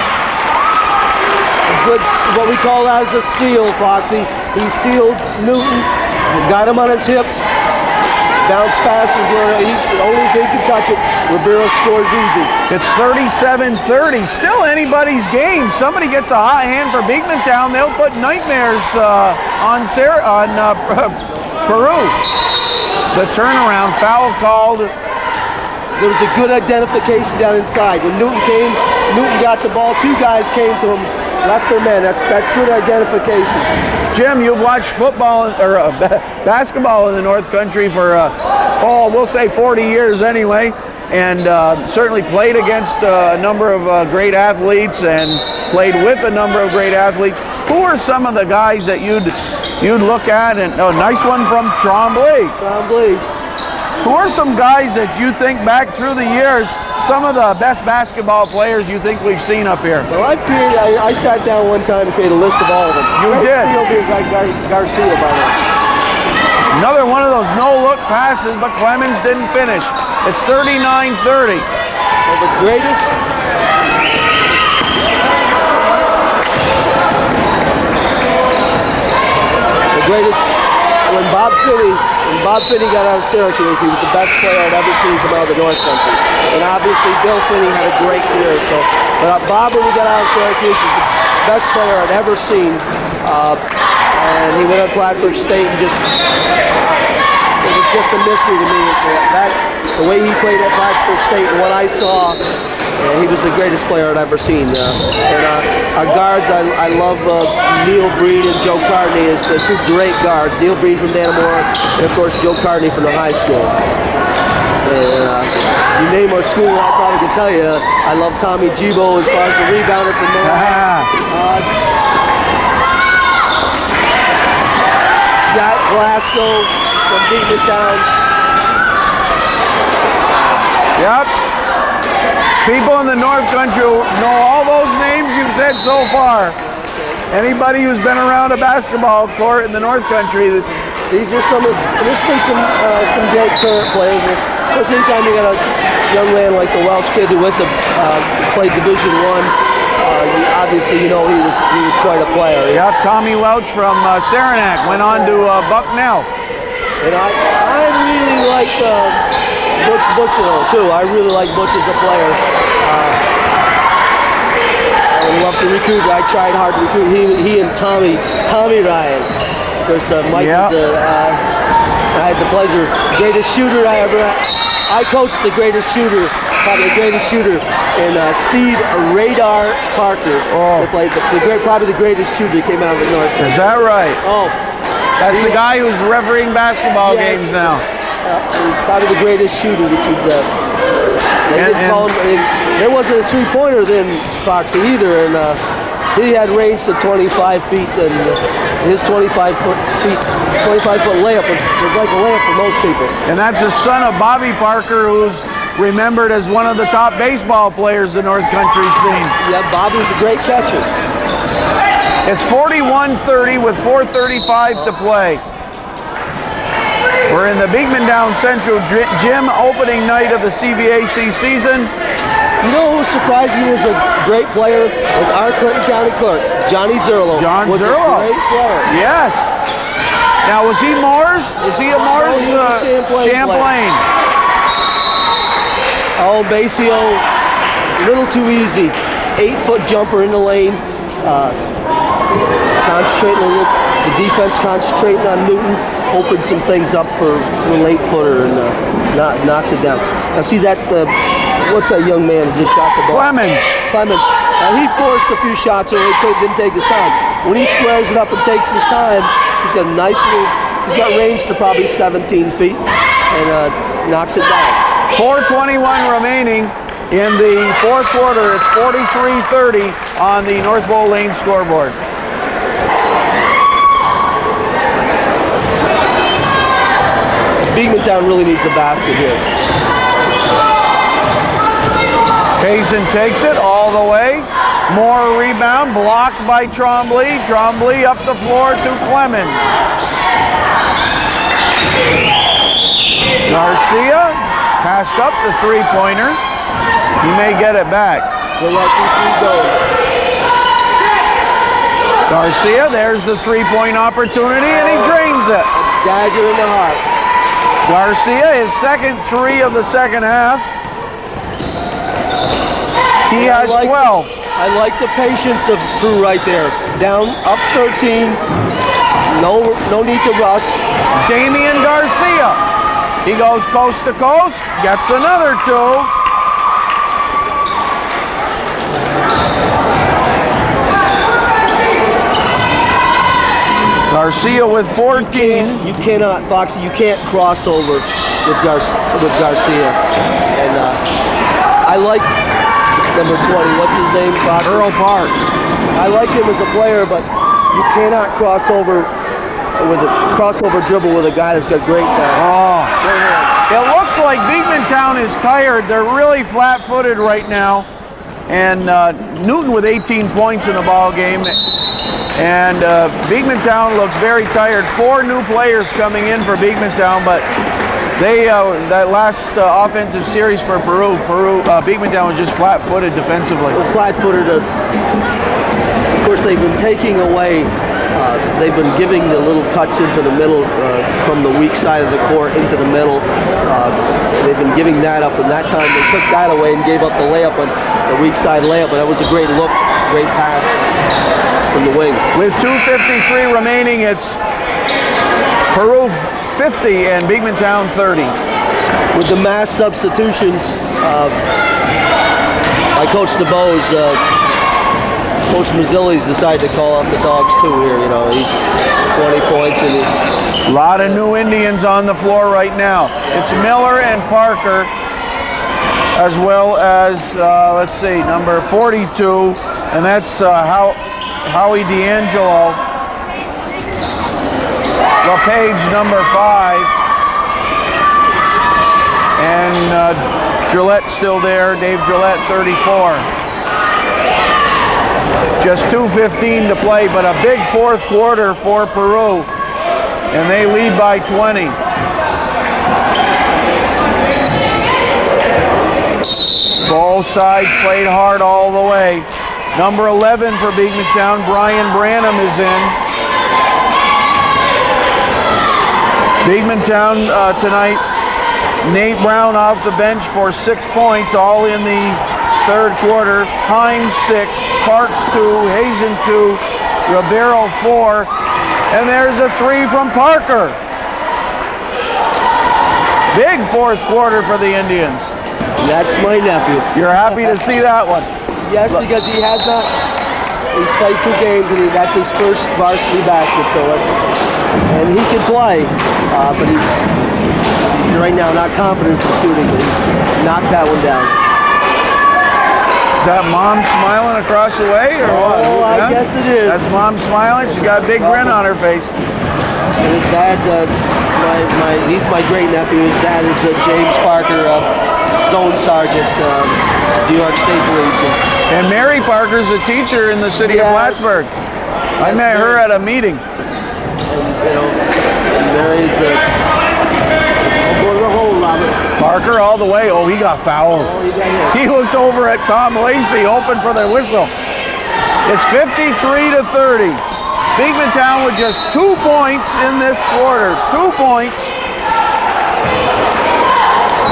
Good, what we call as a seal, Foxy. He sealed Newton. Got him on his hip. Bounce passes where only if he can touch it. Ribeiro scores easy. It's 37-30. Still anybody's game. Somebody gets a hot hand for Beekmantown, they'll put nightmares on Peru. The turnaround foul called. There was a good identification down inside. When Newton came, Newton got the ball. 2 guys came to him. left their man. That's good identification. Jim, you've watched football or basketball in the North Country for, we'll say 40 years anyway, and certainly played against a number of great athletes and played with a number of great athletes. Who are some of the guys that you'd look at? And nice one from Tremblay. Who are some guys that you think back through the years, some of the best basketball players you think we've seen up here? Well, I sat down one time and created a list of all of them. You did. Garcia, by the way. Another one of those no-look passes, but Clemens didn't finish. It's 39-30. Well, the greatest when Bob Finney got out of Syracuse, he was the best player I'd ever seen come out of the North Country. And obviously Bill Finney had a great career. But Bob, when he got out of Syracuse, was the best player I'd ever seen. And he went on Plattsburgh State and it was just a mystery to me. The way he played at Plattsburgh State and what I saw, he was the greatest player I'd ever seen. And our guards, I love Neil Breen and Joe Carney as two great guards. Neil Breen from Dannemora, and of course Joe Carney from the high school. You name our school, I probably could tell you. I love Tommy Gibo as far as the rebounder from Jack Glasgow from Beekmantown. Yep. People in the North Country know all those names you've said so far. Anybody who's been around a basketball court in the North Country. These are there's been some great current players. Of course, anytime you got a young man like the Welch kid who played Division I, obviously you know he was quite a player. Yep, Tommy Welch from Saranac went on to Bucknell. And I really like Butch Bushnell too. I really like Butch as a player. I would love to recruit. I tried hard to recruit he and Tommy Ryan. Of course, Mike was I had the pleasure. Greatest shooter I ever had. I coached the greatest shooter, probably the greatest shooter, and Steve Radar Parker. That played probably the greatest shooter that came out of the North. Is that right? Oh, that's the guy who's refereeing basketball games now. He's probably the greatest shooter that you've done. There wasn't a three-pointer then, Foxy, either, and he had range to 25 feet, and his 25-foot layup was like a layup for most people. And that's the son of Bobby Parker, who's remembered as one of the top baseball players the North Country's seen. Yeah, Bobby was a great catcher. It's 41-30 with 4:35 to play. We're in the Beekmantown Central Gym opening night of the CVAC season. You know who was surprising was a great player? Was our Clinton County clerk, Johnny Zerlo. John was Zerlo. A great player. Yes. Now, was he Mars? Was he a Mars? No, he was Champlain. Oh, Basio, a little too easy. 8-foot jumper in the lane. The defense concentrating on Newton, opened some things up for a little 8-footer and knocks it down. Now see that, what's that young man that just shot the ball? Clemens. He forced a few shots and didn't take his time. When he squares it up and takes his time, he's got he's got range to probably 17 feet and knocks it down. 4:21 remaining in the fourth quarter. It's 43-30 on the North Bowl Lane scoreboard. Beekmantown really needs a basket here. Payson takes it all the way. More rebound, blocked by Tremblay. Tremblay up the floor to Clemens. Garcia passed up the three-pointer. He may get it back. Garcia, there's the three-point opportunity, and he drains it. A dagger in the heart. Garcia, his second three of the second half. He has 12. I like the patience of Peru right there. Down, up 13. No need to rush. Damian Garcia. He goes coast to coast, gets another two. Garcia with 14. You cannot, Foxy, you can't cross over with Garcia. And I like number 20. What's his name, Foxy? Earl Parks. I like him as a player, but you cannot cross over with a crossover dribble with a guy that's got great It looks like Beekmantown is tired. They're really flat-footed right now. And Newton with 18 points in the ball game. And Beekmantown looks very tired. 4 new players coming in for Beekmantown, but they that last offensive series for Peru, Beekmantown was just flat-footed defensively. Flat-footed. Of course, they've been taking away. They've been giving the little cuts into the middle from the weak side of the court into the middle. They've been giving that up, and that time they took that away and gave up the layup on the weak side layup. But that was a great look, great pass from the wing. With 2:53 remaining, it's Peru 50 and Beekmantown 30. With the mass substitutions, my coach DeBose, Coach Mazzilli's decided to call up the dogs too here. You know, he's 20 points and a lot of new Indians on the floor right now. It's Miller and Parker, as well as let's see, number 42, and that's Howie D'Angelo. LePage, number 5, and Gillette still there. Dave Gillette, 34. Just 2:15 to play, but a big fourth quarter for Peru, and they lead by 20. Both sides played hard all the way. Number 11 for Beekmantown, Brian Branham is in. Beekmantown tonight, Nate Brown off the bench for 6 points, all in the third quarter. Himes 6, Parks 2, Hazen 2, Ribeiro 4, and there's a 3 from Parker. Big fourth quarter for the Indians. that's my nephew. You're happy to see that one? Yes, because he's played 2 games and that's his first varsity basket, so and he can play, but he's right now not confident in shooting. He knocked that one down. Is that Mom smiling across the way, or what? Oh, I guess it is. That's Mom smiling. She's got a big grin on her face. And his dad, he's my great nephew. His dad is James Parker, Zone Sergeant, New York State Police. And Mary Parker's a teacher in the city of Plattsburgh. I met her at a meeting. And, you know, Mary's go to the hole, Robert. Parker all the way. Oh, he got fouled. Oh, he got hit. He looked over at Tom Lacey, hoping for the whistle. It's 53-30. Beekmantown with just 2 points in this quarter. 2 points.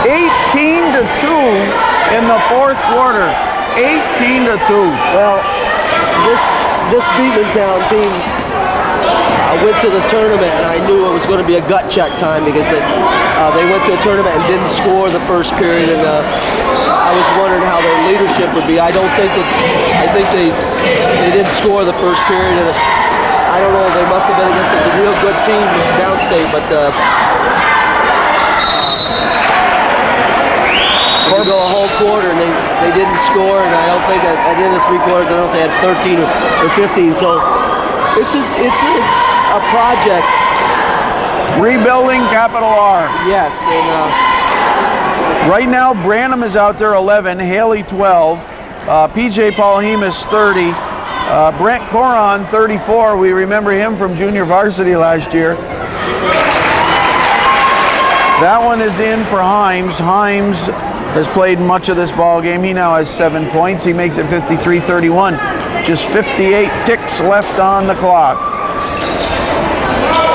18-2 in the fourth quarter. 18-2. Well, this Beekmantown team, I went to the tournament and I knew it was going to be a gut check time because they went to a tournament and didn't score the first period, and I was wondering how their leadership would be. I think they didn't score the first period, and I don't know, they must have been against a real good team downstate, but they go a whole quarter and they didn't score, and I don't think at the end of 3 quarters, I don't think they had 13 or 15, so it's a project. Rebuilding, capital R. Yes, and right now Branham is out there 11, Haley 12, PJ Paulhemus 30, Brent Coron 34. We remember him from junior varsity last year. That one is in for Himes. Himes has played much of this ball game. He now has 7 points. He makes it 53-31. Just 58 ticks left on the clock.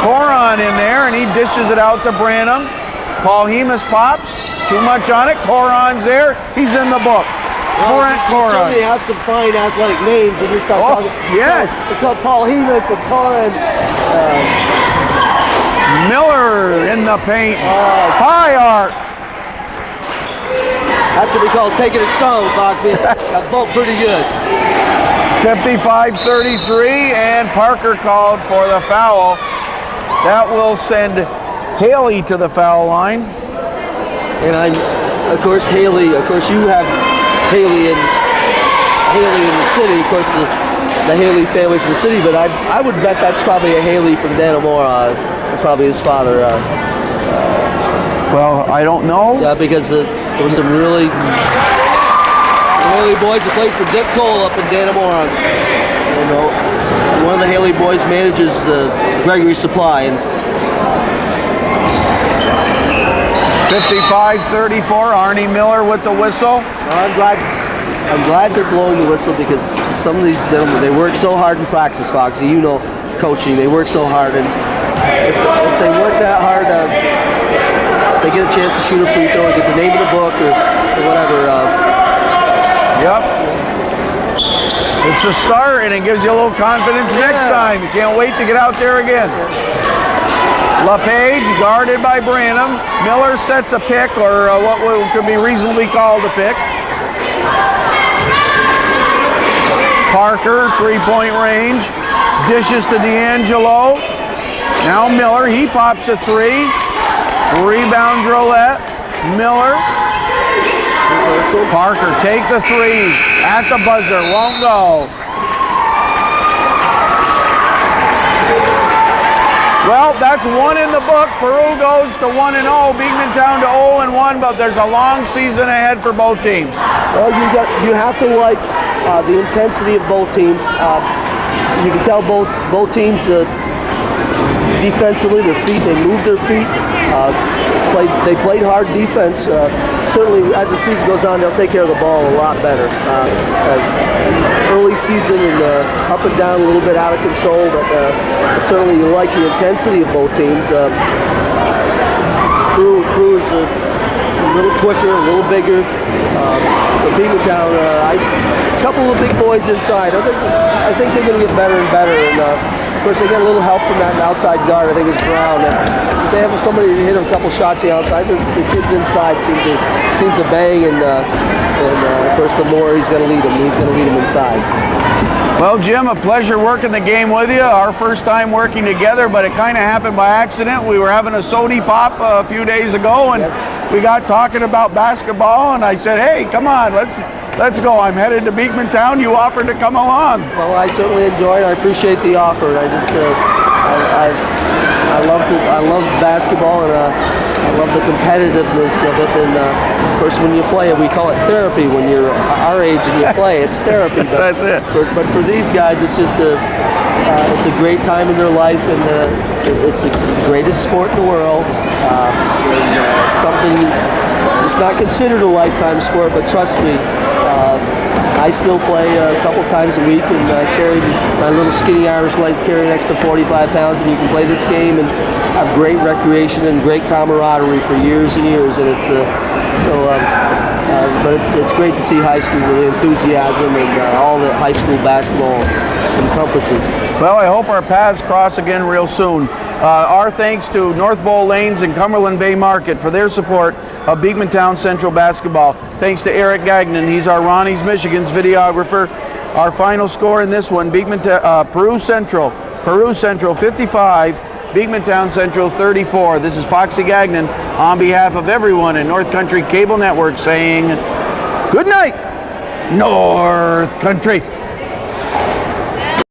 Coron in there, and he dishes it out to Branham. Paulhemus pops. Too much on it. Coron's there. He's in the book. well, you certainly have some fine athletic names when you start talking. Yes. They call Paulhemus and Coron. Miller in the paint. High arc. That's what we call taking a stone, Foxy. Got both pretty good. 55-33, and Parker called for the foul. That will send Haley to the foul line. And of course, Haley, of course, you have Haley in the city, of course, the Haley family from the city, but I would bet that's probably a Haley from Dannemora, probably his father. Well, I don't know. Yeah, because there were some really Haley boys that played for Dick Cole up in Dannemora. You know, one of the Haley boys manages Gregory Supply. And 55-34, Arnie Miller with the whistle. I'm glad they're blowing the whistle, because some of these gentlemen, they work so hard in practice, Foxy. You know, coaching, they work so hard, and if they work that hard, if they get a chance to shoot a free throw, or get the name of the book, or whatever. Yep. It's a start, and it gives you a little confidence next time. You can't wait to get out there again. LePage guarded by Branham. Miller sets a pick, or what could be reasonably called a pick. Parker, three-point range. Dishes to D'Angelo. Now Miller, he pops a three. Rebound Drolet. Miller. Parker, take the three. At the buzzer, won't go. Well, that's one in the book. Peru goes to 1-0. Beekmantown to 0-1, but there's a long season ahead for both teams. Well, you have to like the intensity of both teams. You can tell both teams defensively, they moved their feet. They played hard defense. Certainly, as the season goes on, they'll take care of the ball a lot better. Early season and up and down, a little bit out of control, but certainly you like the intensity of both teams. Peru is a little quicker, a little bigger. Beekmantown, a couple of big boys inside. I think they're going to get better and better. And of course, they get a little help from that outside guard. I think it's Brown. And if they have somebody to hit a couple shots the outside, the kids inside seem to bang. And of course, the more he's going to lead them, he's going to lead them inside. Well, Jim, a pleasure working the game with you. Our first time working together, but it kind of happened by accident. We were having a sody pop a few days ago, and we got talking about basketball, and I said, hey, come on, let's go. I'm headed to Beekmantown. You offered to come along. Well, I certainly enjoyed it. I appreciate the offer. I just, I love basketball, and I love the competitiveness of it. And of course, when you play it, we call it therapy. When you're our age and you play, it's therapy. But, that's it. But for these guys, it's just it's a great time in their life, and it's the greatest sport in the world. It's something. It's not considered a lifetime sport, but trust me. I still play a couple times a week, and carry my little skinny Irish leg, carry an extra 45 pounds, and you can play this game and have great recreation and great camaraderie for years and years. And it's but it's great to see high school with the enthusiasm and all that high school basketball encompasses. Well, I hope our paths cross again real soon. Our thanks to North Bowl Lanes and Cumberland Bay Market for their support of Beekmantown Central basketball. Thanks to Eric Gagnon. He's our Ronnie's Michigan's videographer. Our final score in this one, Peru Central 55, Beekmantown Central 34. This is Foxy Gagnon on behalf of everyone in North Country Cable Network saying good night, North Country.